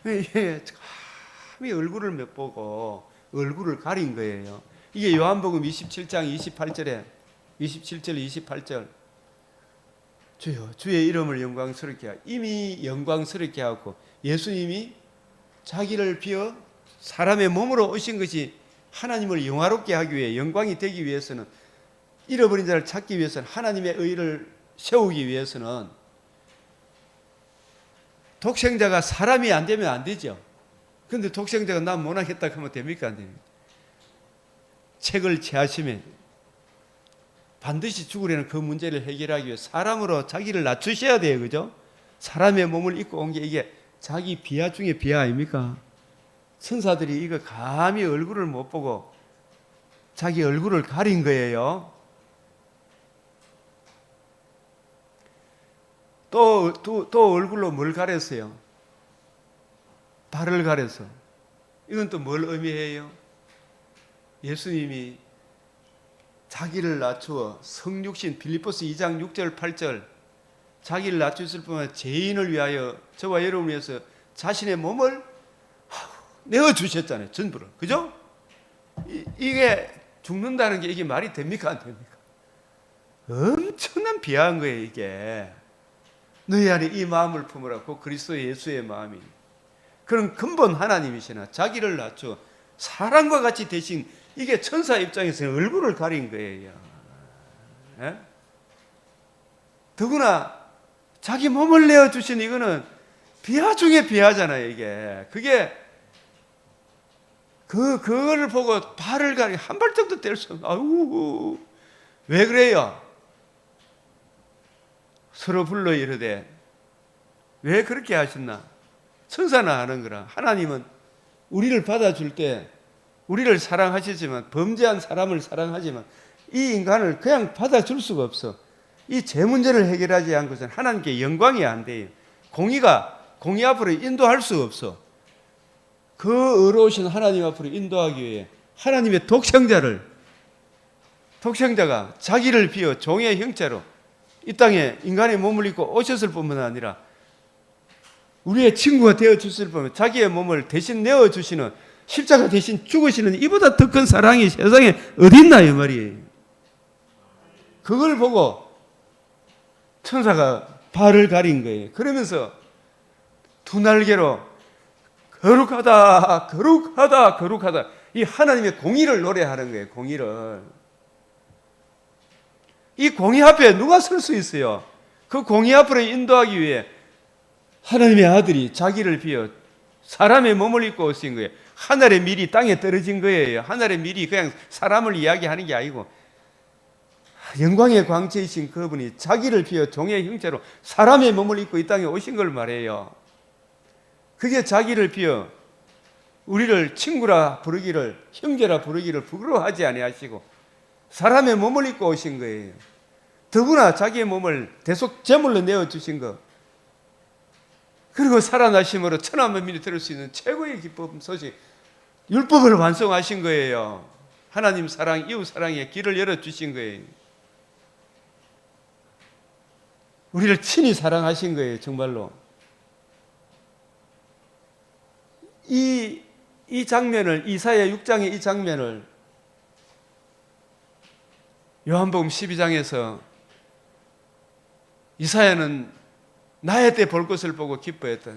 이게 감히 얼굴을 못 보고 얼굴을 가린 거예요. 이게 요한복음 27장 28절에 27절 28절 주여 주의 이름을 영광스럽게 하고 이미 영광스럽게 하고 예수님이 자기를 비어 사람의 몸으로 오신 것이 하나님을 영화롭게 하기 위해 영광이 되기 위해서는 잃어버린 자를 찾기 위해서는 하나님의 의를 세우기 위해서는 독생자가 사람이 안 되면 안 되죠. 그런데 독생자가 난 못하겠다 하면 됩니까 안 됩니까? 책을 취하시면 반드시 죽으려는 그 문제를 해결하기 위해 사람으로 자기를 낮추셔야 돼요. 그죠? 사람의 몸을 입고 온 게 이게 자기 비하 중에 비하 아닙니까? 천사들이 이거 감히 얼굴을 못 보고 자기 얼굴을 가린 거예요. 또 얼굴로 뭘 가렸어요? 발을 가려서. 이건 또 뭘 의미해요? 예수님이 자기를 낮추어 성육신 빌립보스 2장 6절 8절 자기를 낮추실 뿐만 죄인을 위하여 저와 여러분을 위해서 자신의 몸을 내어주셨잖아요. 전부를. 그죠? 이게 죽는다는 게 이게 말이 됩니까 안 됩니까? 엄청난 비하한 거예요 이게. 너희 안에 이 마음을 품으라고 그리스도 예수의 마음이. 그런 근본 하나님이시나 자기를 낮추어 사람과 같이 대신 이게 천사 입장에서는 얼굴을 가린 거예요. 예? 더구나 자기 몸을 내어주신 이거는 비하 중에 비하잖아요 이게. 그게 그거를 보고 발을 가리 한 발짝도 뗄 수 없어. 아우 왜 그래요? 서로 불러 이르되 왜 그렇게 하셨나? 천사는 하는 거라. 하나님은 우리를 받아줄 때 우리를 사랑하시지만 범죄한 사람을 사랑하지만 이 인간을 그냥 받아줄 수가 없어. 이 죄 문제를 해결하지 않고서는 하나님께 영광이 안 돼요. 공의 앞으로 인도할 수가 없어. 그 의로우신 하나님 앞으로 인도하기 위해 하나님의 독생자가 자기를 비워 종의 형체로 이 땅에 인간의 몸을 입고 오셨을 뿐만 아니라 우리의 친구가 되어주실 뿐만 자기의 몸을 대신 내어주시는 십자가 대신 죽으시는 이보다 더 큰 사랑이 세상에 어디 있나 이 말이에요. 그걸 보고 천사가 발을 가린 거예요. 그러면서 두 날개로 거룩하다 거룩하다 거룩하다 이 하나님의 공의를 노래하는 거예요. 공의를. 이 공의 앞에 누가 설 수 있어요? 그 공의 앞으로 인도하기 위해 하나님의 아들이 자기를 비워 사람의 몸을 입고 오신 거예요. 하늘의 밀이 땅에 떨어진 거예요. 하늘의 밀이 그냥 사람을 이야기하는 게 아니고 영광의 광채이신 그분이 자기를 비워 종의 형체로 사람의 몸을 입고 이 땅에 오신 걸 말해요. 그게 자기를 비워 우리를 친구라 부르기를, 형제라 부르기를 부끄러워하지 아니하시고 사람의 몸을 입고 오신 거예요. 더구나 자기의 몸을 대속 제물로 내어주신 것, 그리고 살아나심으로 천하만민이 들을 수 있는 최고의 기쁨 소식, 율법을 완성하신 거예요. 하나님 사랑, 이웃 사랑에 길을 열어주신 거예요. 우리를 친히 사랑하신 거예요. 정말로. 이 장면을, 이사야 6장의 이 장면을 요한복음 12장에서 이사야는 나의 때 볼 것을 보고 기뻐했다.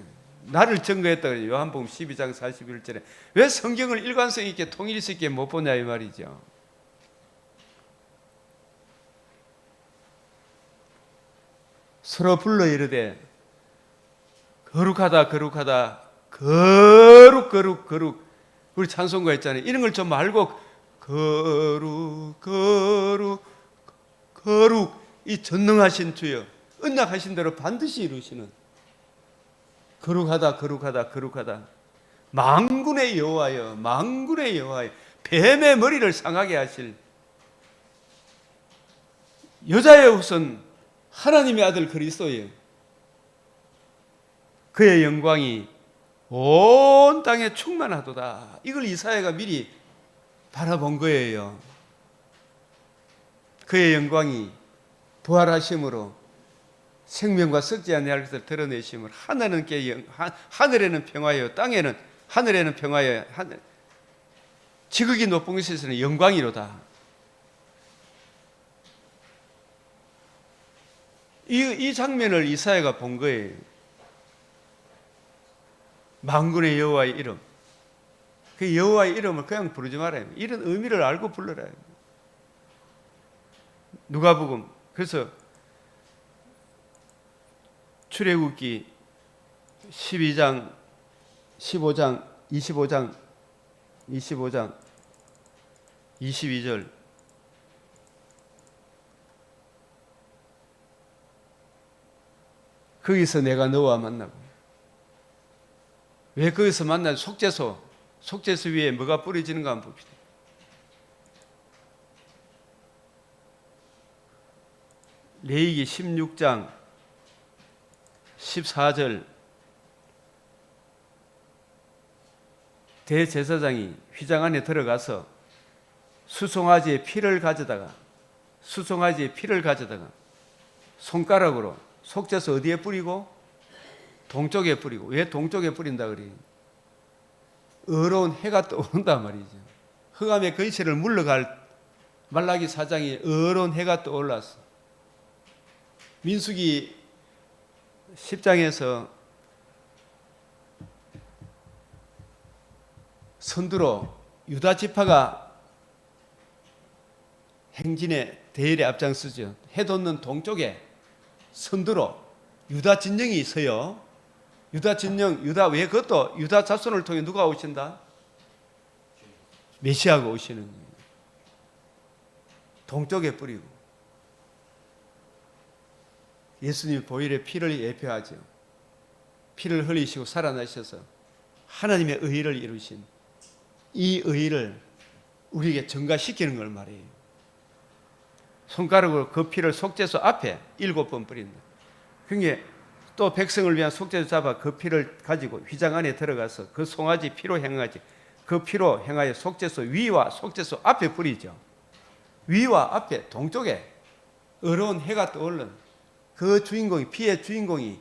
나를 증거했다. 요한복음 12장 41절에 왜 성경을 일관성 있게 통일성 있게 못 보냐 이 말이죠. 서로 불러 이르되 거룩하다 거룩하다 거룩 거룩 거룩. 우리 찬송가 했잖아요. 이런 걸 좀 말고 거룩 거룩 거룩, 이 전능하신 주여 언약하신 대로 반드시 이루시는 거룩하다 거룩하다 거룩하다 만군의 여호와여 만군의 여호와여, 뱀의 머리를 상하게 하실 여자의 후손 하나님의 아들 그리스도예요. 그의 영광이 온 땅에 충만하도다. 이걸 이사야가 미리 바라본 거예요. 그의 영광이 부활하심으로 생명과 썩지 아니할 것을 드러내심으로 하늘에는 평화요 땅에는 하늘에는 평화요 지극히 높은 곳에서는 영광이로다. 이 장면을 이사야가 본 거예요. 만군의 여호와의 이름, 그 여호와의 이름을 그냥 부르지 말아요. 이런 의미를 알고 불러라. 누가복음, 그래서 출애굽기 12장 15장 25장 22절 거기서 내가 너와 만나고. 왜 거기서 만난 속죄소 위에 뭐가 뿌려지는가 한번 봅시다. 레위기 16장 14절 대제사장이 휘장 안에 들어가서 수송아지의 피를 가져다가 손가락으로 속죄소 어디에 뿌리고? 동쪽에 뿌리고. 왜 동쪽에 뿌린다 그래요? 어려운 해가 떠오른단 말이죠. 흑암의 근시를 물러갈 말라기 4장에 어려운 해가 떠올랐어. 민수기 10장에서 선두로 유다 지파가 행진의 대열에 앞장서죠. 해 돋는 동쪽에 선두로 유다 진영이 서요. 유다 진영, 왜 그것도 유다 자손을 통해 누가 오신다? 메시아가 오시는 거예요. 동쪽에 뿌리고. 예수님 보혈의 피를 예표하죠. 피를 흘리시고 살아나셔서 하나님의 의를 이루신 이 의를 우리에게 전가시키는 걸 말해요. 손가락으로 그 피를 속죄소 앞에 7번 뿌린다. 그게 또 백성을 위한 속죄소 잡아 그 피를 가지고 휘장 안에 들어가서 그 송아지 피로 행하지. 그 피로 행하여 속죄소 위와 속죄소 앞에 뿌리죠. 위와 앞에 동쪽에 어려운 해가 떠오른 그 주인공이, 피의 주인공이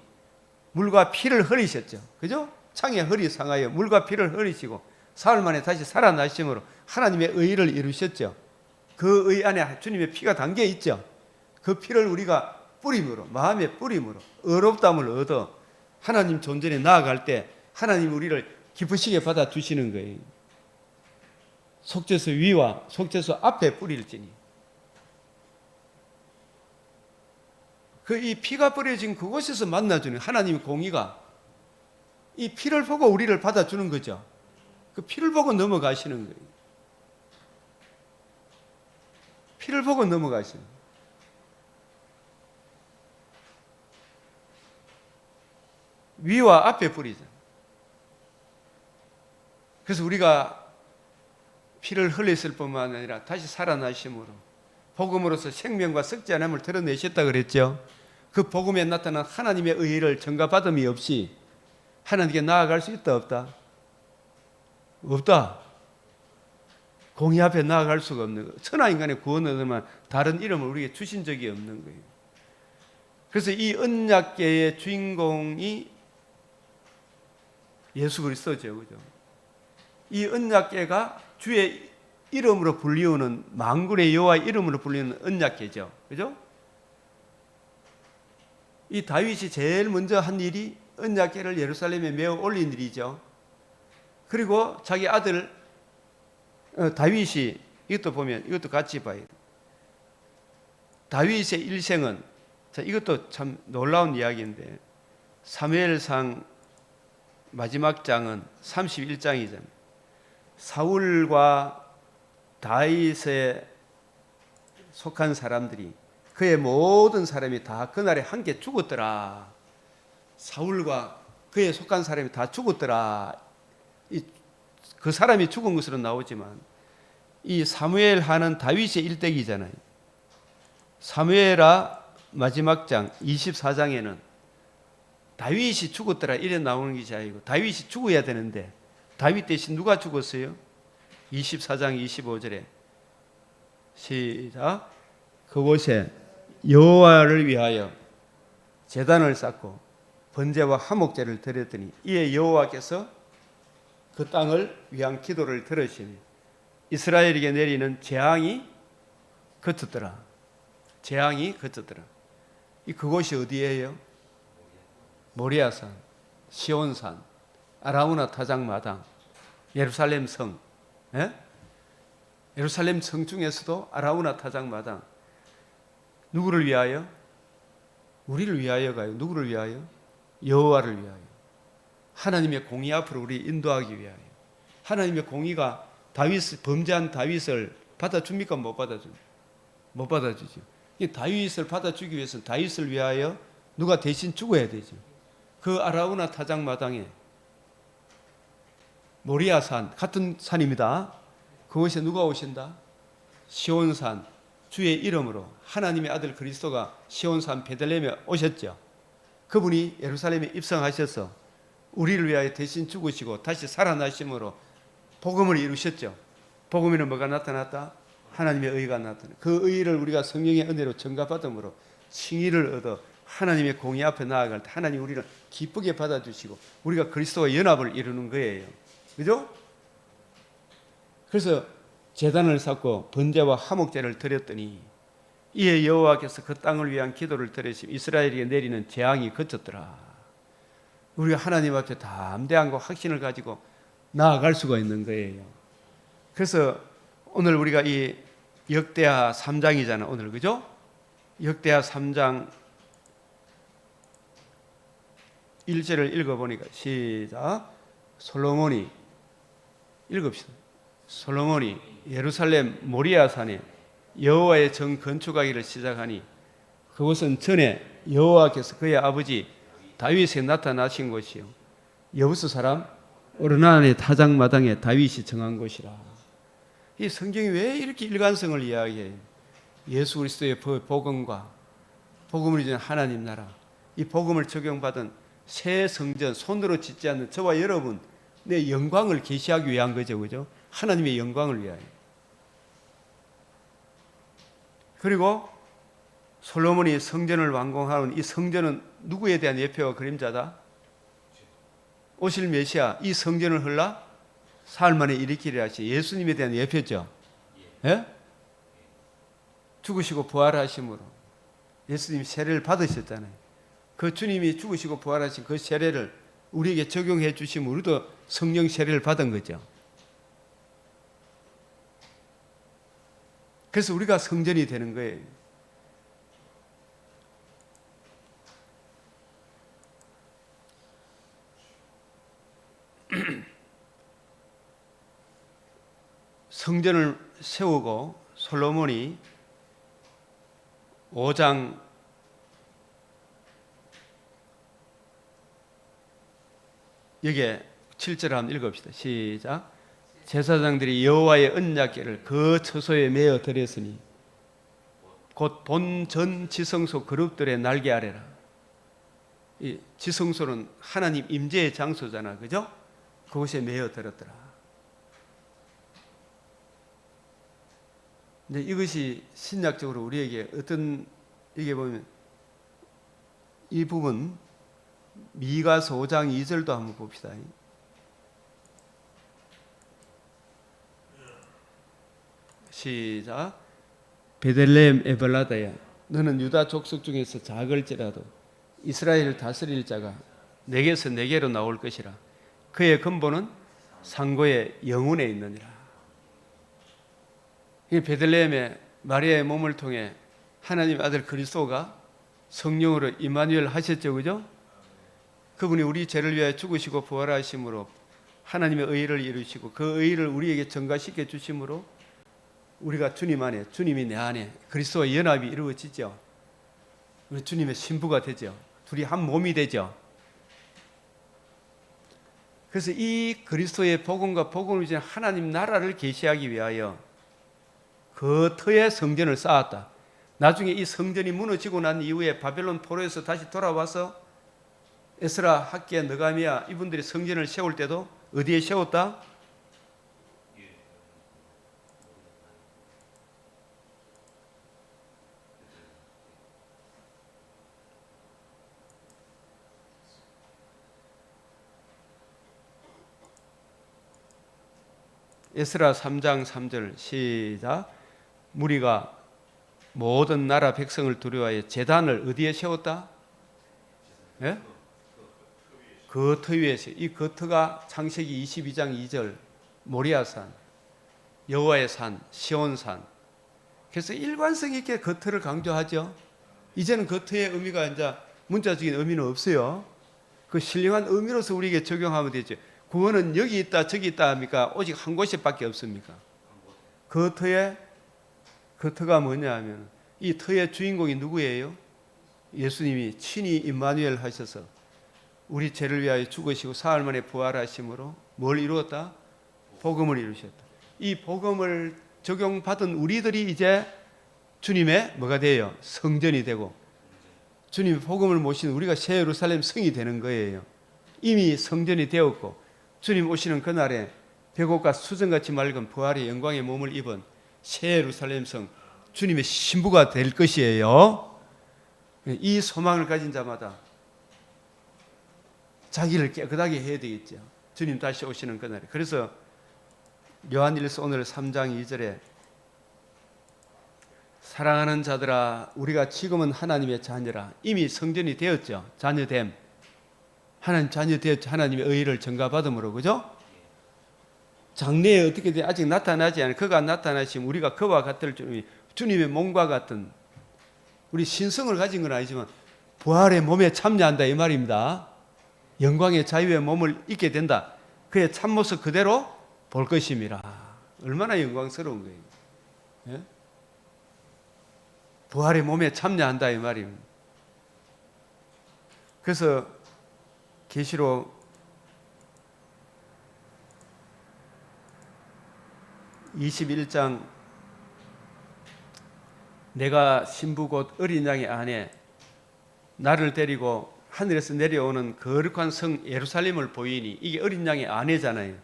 물과 피를 흘리셨죠. 그죠? 창에 허리 상하여 물과 피를 흘리시고 사흘 만에 다시 살아나심으로 하나님의 의를 이루셨죠. 그 의 안에 주님의 피가 담겨 있죠. 그 피를 우리가 뿌림으로, 마음의 뿌림으로 의롭다함을 얻어 하나님 존전에 나아갈 때 하나님 우리를 기쁘시게 받아주시는 거예요. 속죄소 위와 속죄소 앞에 뿌릴지니. 그 이 피가 뿌려진 그곳에서 만나주는 하나님의 공의가 이 피를 보고 우리를 받아주는 거죠. 그 피를 보고 넘어가시는 거예요. 피를 보고 넘어가시는 거예요. 위와 앞에 뿌리잖아요. 그래서 우리가 피를 흘렸을 뿐만 아니라 다시 살아나심으로 복음으로서 생명과 썩지 않음을 드러내셨다 그랬죠. 그 복음에 나타난 하나님의 의를 전가받음이 없이 하나님께 나아갈 수 있다 없다? 없다. 공의 앞에 나아갈 수가 없는 거예요. 천하인간의 구원을 얻으면 다른 이름을 우리에게 주신 적이 없는 거예요. 그래서 이 언약궤의 주인공이 예수 그리스도죠. 그죠? 이 언약궤가 주의 이름으로 불리우는 만군의 여호와 이름으로 불리는 언약궤죠. 그죠? 이 다윗이 제일 먼저 한 일이 언약궤를 예루살렘에 메어 올린 일이죠. 그리고 자기 아들 다윗이 이것도 보면 이것도 같이 봐야 돼요. 다윗의 일생은 자 이것도 참 놀라운 이야기인데 사무엘상 마지막 장은 31장이잖아요. 사울과 다윗에 속한 사람들이 그의 모든 사람이 다 그날에 함께 죽었더라. 사울과 그에 속한 사람이 다 죽었더라. 그 사람이 죽은 것으로 나오지만 이 사무엘 하는 다윗의 일대기잖아요. 사무엘하 마지막 장 24장에는 다윗이 죽었더라 이래 나오는 것이 아니고 다윗이 죽어야 되는데 다윗 대신 누가 죽었어요? 24장 25절에 시작. 그곳에 여호와를 위하여 제단을 쌓고 번제와 화목제를 드렸더니 이에 여호와께서 그 땅을 위한 기도를 들으시니 이스라엘에게 내리는 재앙이 그쳤더라. 재앙이 그쳤더라. 이 그곳이 어디예요? 모리아산, 시온산, 아라우나 타작마당, 예루살렘 성. 예? 예루살렘 성 중에서도 아라우나 타작마당. 누구를 위하여? 우리를 위하여가요. 누구를 위하여? 여호와를 위하여. 하나님의 공의 앞으로 우리 인도하기 위하여. 하나님의 공의가 범죄한 다윗을 받아줍니까? 못 받아줍니까? 못 받아주죠. 다윗을 받아주기 위해서는 다윗을 위하여 누가 대신 죽어야 되죠. 그 아라우나 타작마당에 모리아산 같은 산입니다. 그곳에 누가 오신다? 시온산 주의 이름으로 하나님의 아들 그리스도가 시온산 베들레헴에 오셨죠. 그분이 예루살렘에 입성하셔서 우리를 위하여 대신 죽으시고 다시 살아나심으로 복음을 이루셨죠. 복음에는 뭐가 나타났다? 하나님의 의가 나타나. 그 의를 우리가 성령의 은혜로 전가받음으로 칭의를 얻어 하나님의 공의 앞에 나아갈 때 하나님 우리를 기쁘게 받아주시고 우리가 그리스도와 연합을 이루는 거예요. 그죠? 그래서 제단을 쌓고 번제와 화목제를 드렸더니 이에 여호와께서 그 땅을 위한 기도를 들으시며 이스라엘에게 내리는 재앙이 그쳤더라. 우리가 하나님 앞에 담대함과 확신을 가지고 나아갈 수가 있는 거예요. 그래서 오늘 우리가 이 역대하 3장이잖아 오늘. 그죠? 역대하 3장 1절을 읽어보니까 시작. 솔로몬이 읽읍시다. 솔로몬이 예루살렘 모리아산에 여호와의 정 건축하기를 시작하니 그곳은 전에 여호와께서 그의 아버지 다윗에 나타나신 곳이요 여부스 사람 오르난의 타작마당에 다윗이 정한 곳이라. 이 성경이 왜 이렇게 일관성을 이야기해요? 예수 그리스도의 복음과 복음을 이루는 하나님 나라, 이 복음을 적용받은 새 성전, 손으로 짓지 않는 저와 여러분 내 영광을 계시하기 위한 거죠. 그죠? 하나님의 영광을 위하여. 그리고 솔로몬이 성전을 완공하는 이 성전은 누구에 대한 예표와 그림자다? 오실 메시아, 이 성전을 헐라 사흘 만에 일으키리라 하시 예수님에 대한 예표죠. 예? 죽으시고 부활하심으로 예수님이 세례를 받으셨잖아요. 그 주님이 죽으시고 부활하신 그 세례를 우리에게 적용해 주시면 우리도 성령 세례를 받은 거죠. 그래서 우리가 성전이 되는 거예요. 성전을 세우고 솔로몬이 5장 여기에 7절을 한번 읽읍시다. 시작. 제사장들이 여호와의 언약궤를 그 처소에 메어 드렸으니 곧 본 전 지성소 그룹들의 날개 아래라. 이 지성소는 하나님 임재의 장소잖아, 그죠? 그곳에 메어 드렸더라. 근데 이것이 신약적으로 우리에게 어떤, 이게 보면 이 부분 미가서 5장 2절도 한번 봅시다. 시작. 베들레헴 에벨라다야, 너는 유다 족속 중에서 작을지라도 이스라엘을 다스릴 자가 내게서 내게로 나올 것이라. 그의 근본은 상고의 영혼에 있느니라. 이 베들레헴에 마리아의 몸을 통해 하나님 아들 그리스도가 성령으로 임마누엘 하셨죠, 그죠? 그분이 우리 죄를 위하여 죽으시고 부활하심으로 하나님의 의를 이루시고 그 의를 우리에게 전가시켜 주심으로 우리가 주님 안에, 주님이 내 안에, 그리스도와 연합이 이루어지죠. 우리 주님의 신부가 되죠. 둘이 한 몸이 되죠. 그래서 이 그리스도의 복음과 복음을 이제 하나님 나라를 계시하기 위하여 그 터에 성전을 쌓았다. 나중에 이 성전이 무너지고 난 이후에 바벨론 포로에서 다시 돌아와서 에스라, 학기야, 느가미야 이분들이 성전을 세울 때도 어디에 세웠다? 에스라 3장 3절 시작. 무리가 모든 나라 백성을 두려워하여 제단을 어디에 세웠다? 예? 그 터 위에 세웠다. 이 그 터가 창세기 22장 2절 모리아산, 여호와의 산, 시온산. 그래서 일관성 있게 그 터를 강조하죠. 이제는 그 터의 의미가 이제 문자적인 의미는 없어요. 그 신령한 의미로서 우리에게 적용하면 되죠. 구원은 여기 있다 저기 있다 합니까? 오직 한 곳에밖에 없습니까? 그 터에, 그 터가 뭐냐 하면 이 터의 주인공이 누구예요? 예수님이 친히 임마누엘 하셔서 우리 죄를 위하여 죽으시고 사흘 만에 부활하심으로 뭘 이루었다? 복음을 이루셨다. 이 복음을 적용받은 우리들이 이제 주님의 뭐가 돼요? 성전이 되고 주님의 복음을 모시는 우리가 새 예루살렘 성이 되는 거예요. 이미 성전이 되었고 주님 오시는 그날에 백옥과 수정같이 맑은 부활의 영광의 몸을 입은 새 예루살렘 성 주님의 신부가 될 것이에요. 이 소망을 가진 자마다 자기를 깨끗하게 해야 되겠죠. 주님 다시 오시는 그날에. 그래서 요한일서 오늘 3장 2절에 사랑하는 자들아 우리가 지금은 하나님의 자녀라. 이미 성전이 되었죠. 자녀됨. 하나님 자녀 되었죠. 하나님의 의를 전가받음으로. 그죠? 장래에 어떻게 돼? 아직 나타나지 않아요. 그가 나타나시면 우리가 그와 같을 주님의 몸과 같은 우리 신성을 가진 건 아니지만 부활의 몸에 참여한다 이 말입니다. 영광의 자유의 몸을 입게 된다. 그의 참모습 그대로 볼 것임이라. 얼마나 영광스러운 거예요. 예? 부활의 몸에 참여한다 이 말입니다. 그래서 계시록 21장 내가 신부 곧 어린 양의 아내 나를 데리고 하늘에서 내려오는 거룩한 성 예루살렘을 보이니 이게 어린 양의 아내잖아요.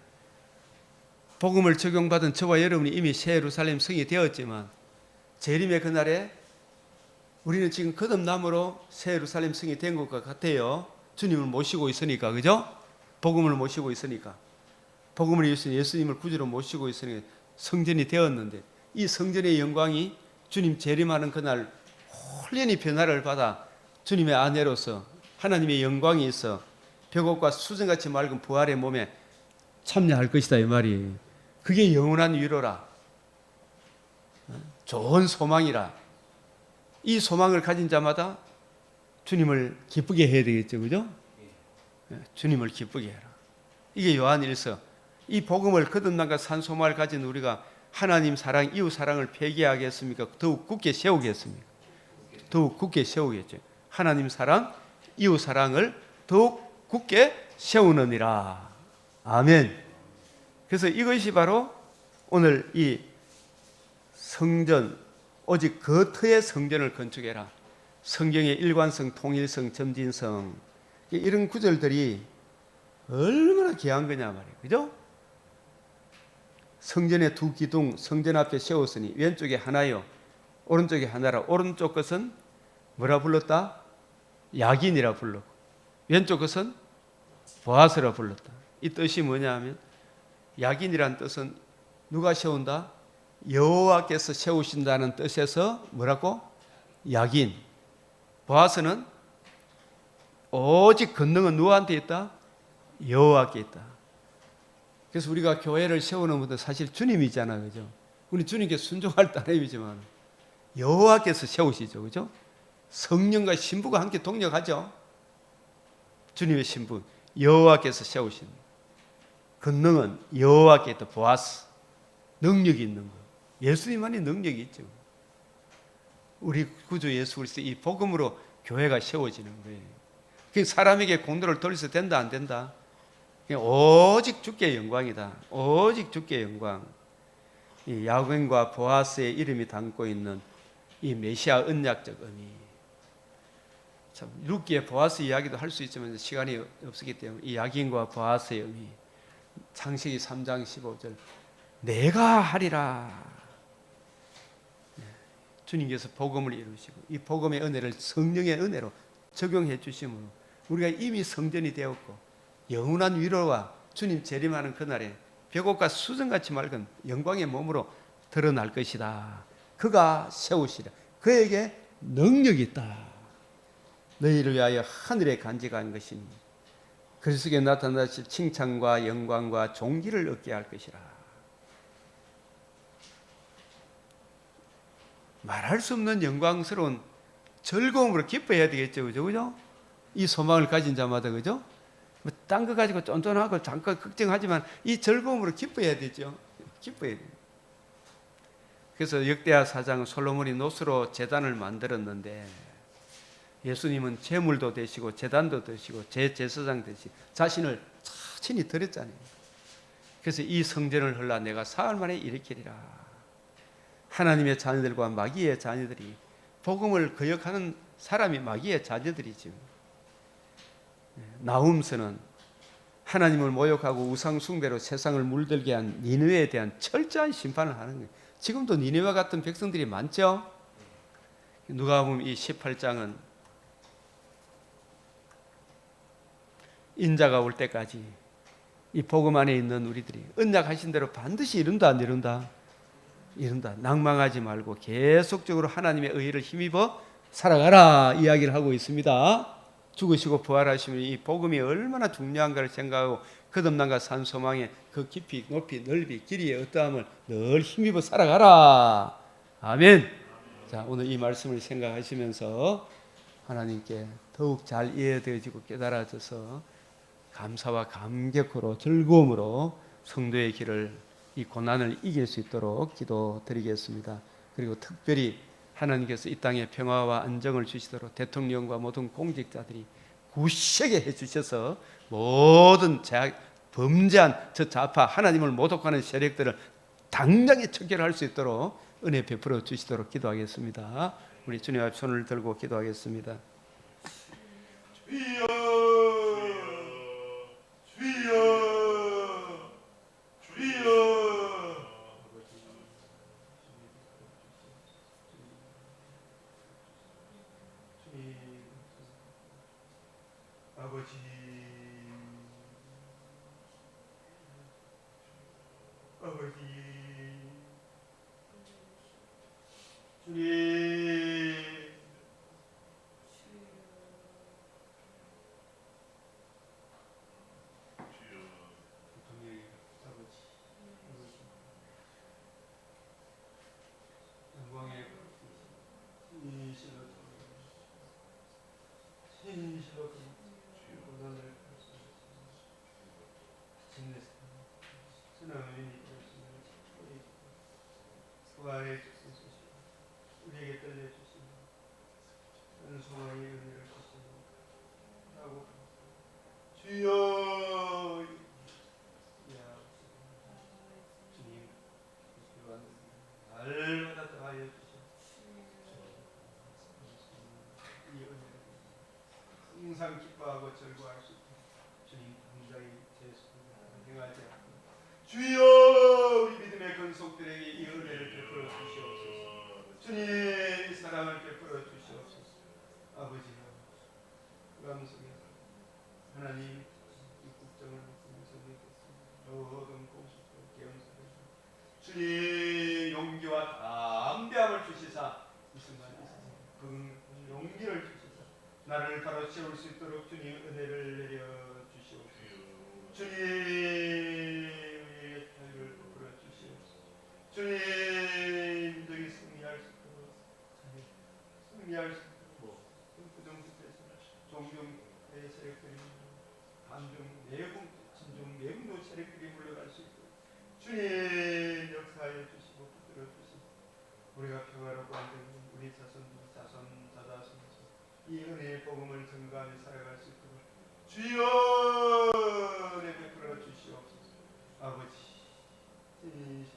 복음을 적용받은 저와 여러분이 이미 새 예루살렘 성이 되었지만 재림의 그날에 우리는 지금 거듭남으로 새 예루살렘 성이 된 것과 같아요. 주님을 모시고 있으니까, 그죠? 복음을 모시고 있으니까. 복음을 이루신 예수님을 구주로 모시고 있으니까 성전이 되었는데 이 성전의 영광이 주님 재림하는 그날 홀연히 변화를 받아 주님의 아내로서 하나님의 영광이 있어 벽옥과 수정같이 맑은 부활의 몸에 참여할 것이다 이 말이. 그게 영원한 위로라. 좋은 소망이라. 이 소망을 가진 자마다 주님을 기쁘게 해야 되겠죠. 그죠? 주님을 기쁘게 해라. 이게 요한일서. 이 복음을 거듭남과 산소망을 가진 우리가 하나님 사랑, 이웃 사랑을 폐기하겠습니까? 더욱 굳게 세우겠습니까? 더욱 굳게 세우겠죠. 하나님 사랑, 이웃 사랑을 더욱 굳게 세우느니라. 아멘. 그래서 이것이 바로 오늘 이 성전, 오직 그 터의 성전을 건축해라. 성경의 일관성, 통일성, 점진성, 이런 구절들이 얼마나 귀한 거냐 말이에요. 그죠? 성전의 두 기둥, 성전 앞에 세웠으니 왼쪽에 하나요, 오른쪽에 하나라. 오른쪽 것은 뭐라 불렀다? 야긴이라 불렀고, 왼쪽 것은 보아스라 불렀다. 이 뜻이 뭐냐 하면, 야긴이란 뜻은 누가 세운다? 여호와께서 세우신다는 뜻에서 뭐라고? 야긴. 보아스는 오직 권능은 누구한테 있다? 여호와께 있다. 그래서 우리가 교회를 세우는 분들 사실 주님이잖아, 그죠? 우리 주님께 순종할 따름이지만 여호와께서 세우시죠, 그죠? 성령과 신부가 함께 동력하죠. 주님의 신부 여호와께서 세우신 권능은 여호와께 있다. 보아스, 능력이 있는 거. 예수님만이 능력이 있죠. 우리 구주 예수 그리스도 이 복음으로 교회가 세워지는 거예요. 그 사람에게 공로를 돌려서 된다 안 된다? 오직 주께 영광이다. 오직 주께 영광. 이 야긴과 보아스의 이름이 담고 있는 이 메시아 언약적 의미. 참 룻기의 보아스 이야기도 할 수 있지만 시간이 없었기 때문에 이 야긴과 보아스의 의미. 창세기 3장 15절. 내가 하리라. 주님께서 복음을 이루시고 이 복음의 은혜를 성령의 은혜로 적용해 주심으로 우리가 이미 성전이 되었고 영원한 위로와 주님 재림하는 그날에 벽옥과 수정같이 맑은 영광의 몸으로 드러날 것이다. 그가 세우시라. 그에게 능력이 있다. 너희를 위하여 하늘에 간직한 것이니 그 속에 나타나실 칭찬과 영광과 존귀를 얻게 할 것이라. 말할 수 없는 영광스러운 즐거움으로 기뻐해야 되겠죠, 그죠? 이 소망을 가진 자마다, 그죠? 뭐 딴 거 가지고 쫀쫀하고 잠깐 걱정하지만 이 즐거움으로 기뻐해야 되죠. 기뻐해야 돼요. 그래서 역대하 4장은 솔로몬이 노스로 제단을 만들었는데 예수님은 제물도 되시고 제단도 되시고 제사장 되시고 자신을 자신이 드렸잖아요. 그래서 이 성전을 헐라 내가 사흘 만에 일으키리라. 하나님의 자녀들과 마귀의 자녀들이 복음을 거역하는 사람이 마귀의 자녀들이죠. 나훔서는 하나님을 모욕하고 우상 숭배로 세상을 물들게 한 니느웨에 대한 철저한 심판을 하는 거예요. 지금도 니느웨 같은 백성들이 많죠. 누가복음 이 18장은 인자가 올 때까지 이 복음 안에 있는 우리들이 언약하신 대로 반드시 이룬다 안 이룬다? 이룬다. 낭망하지 말고 계속적으로 하나님의 의를 힘입어 살아가라 이야기를 하고 있습니다. 죽으시고 부활하시면 이 복음이 얼마나 중요한가를 생각하고 거듭남과 산 소망의 그 깊이 높이 넓이 길이의 어떠함을 늘 힘입어 살아가라. 아멘. 자, 오늘 이 말씀을 생각하시면서 하나님께 더욱 잘 이해되어지고 깨달아져서 감사와 감격으로 즐거움으로 성도의 길을 이 고난을 이길 수 있도록 기도드리겠습니다. 그리고 특별히 하나님께서 이 땅에 평화와 안정을 주시도록 대통령과 모든 공직자들이 굳세게 해주셔서 모든 범죄한 저 좌파 하나님을 모독하는 세력들을 당장에 척결할 수 있도록 은혜 베풀어 주시도록 기도하겠습니다. 우리 주님 앞에 손을 들고 기도하겠습니다. 주여, 주여, 주여. 아버지, 아버지, 주님, 영광의 신실로 고난을 진내서 부활의 주소서 우리에게 들려주시니 은총의 은혜를 주시니 하고 주여 주님 날마다 더하여 주시옵소서. 이 은혜를 항상 기뻐하고 즐거워할 수 있도록 주님 당장의 제 손을 행하지 않고 주여 우리 믿음의 근속들에게 이 은혜를 베풀어 주시옵소서. 주님 이 사랑을 베풀어 주시옵소서. 아버지여 감사합니다. 하나님 이 국정을 통해서 믿겠습니다. 모든 공식과 겸손을 주님 용기와 담대함을 주시사 이 순간 그 용기를 주시사 나를 바로 세울 수 있도록 주님 은혜를 내려 주시옵소서. 주님 우리의 자유를 베풀어 주시옵소서. 주님 저희 승리할 수 있도록 승리할 수 있도록 부정부패에서 종종 세력들이 반중 내분 진중 내분도 세력들이 물러갈 수 있도록 주님 역사하여 주시고 붙들어 주시고 우리가 평화롭고 안정된 우리 자손 이 은혜의 복음을 증거하며 살아갈 수 있도록 주여 은혜 베풀어 주시옵소서. 아버지 진심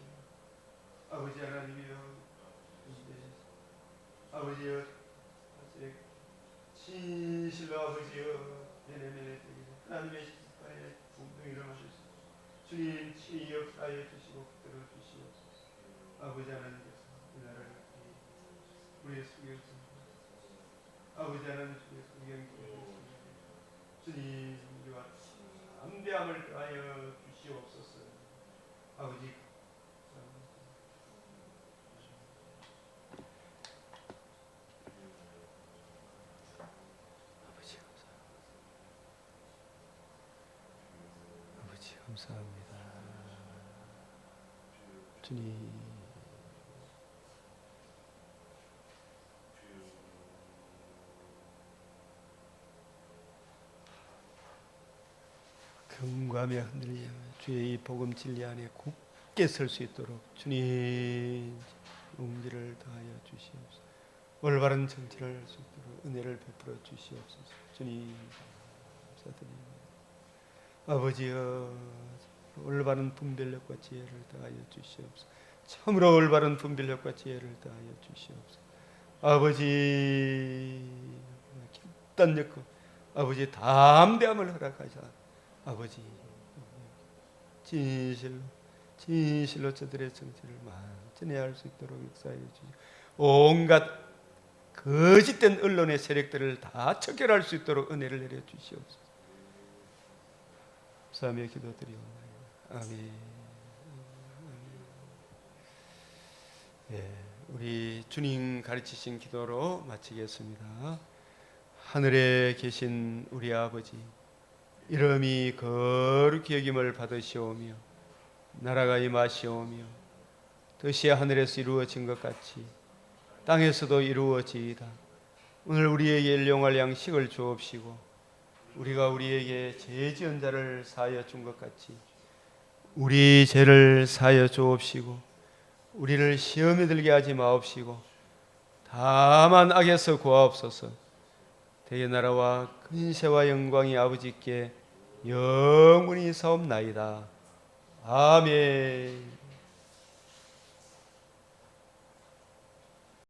아버지 하나님이여 아버지여 진실로 아버지여 내내내 하나님의 십자가에 공동이를 하실 수 주님 친히 역사하여 주시고 붙들어 주시옵소서. 아버지 하나님께서 이 나라를 우리의 수경성 아버지 하나님 주의 수경성 주님 우리와 담대함을 더하여 주시옵소서. 아버지 아버지 감사합니다. 주님 경과하며 흔들리며 주의 이 복음 진리 안에 굳게 설 수 있도록 주님 용기를 더하여 주시옵소서. 올바른 정치를 할 수 있도록 은혜를 베풀어 주시옵소서. 주님 감사드립니다. 아버지여 올바른 분별력과 지혜를 더하여 주시옵소서. 참으로 올바른 분별력과 지혜를 더하여 주시옵소서. 아버지 결단력과 아버지 담대함을 허락하사 아버지 진실로 저들의 정체를 만전히 알 수 있도록 역사하여 주시고 온갖 거짓된 언론의 세력들을 다 척결할 수 있도록 은혜를 내려 주시옵소서. 감사하며 기도드리옵나이다. 아멘. 예, 우리 주님 가르치신 기도로 마치겠습니다. 하늘에 계신 우리 아버지 이름이 거룩히 여김을 받으시오며 나라가 임하시오며 뜻이 하늘에서 이루어진 것 같이 땅에서도 이루어지이다. 오늘 우리에게 일용할 양식을 주옵시고 우리가 우리에게 죄 지은 자를 사하여 준 것 같이 우리 죄를 사하여 주옵시고 우리를 시험에 들게 하지 마옵시고 다만 악에서 구하옵소서. 대의 나라와 근세와 영광이 아버지께 영원히 사옵나이다. 아멘.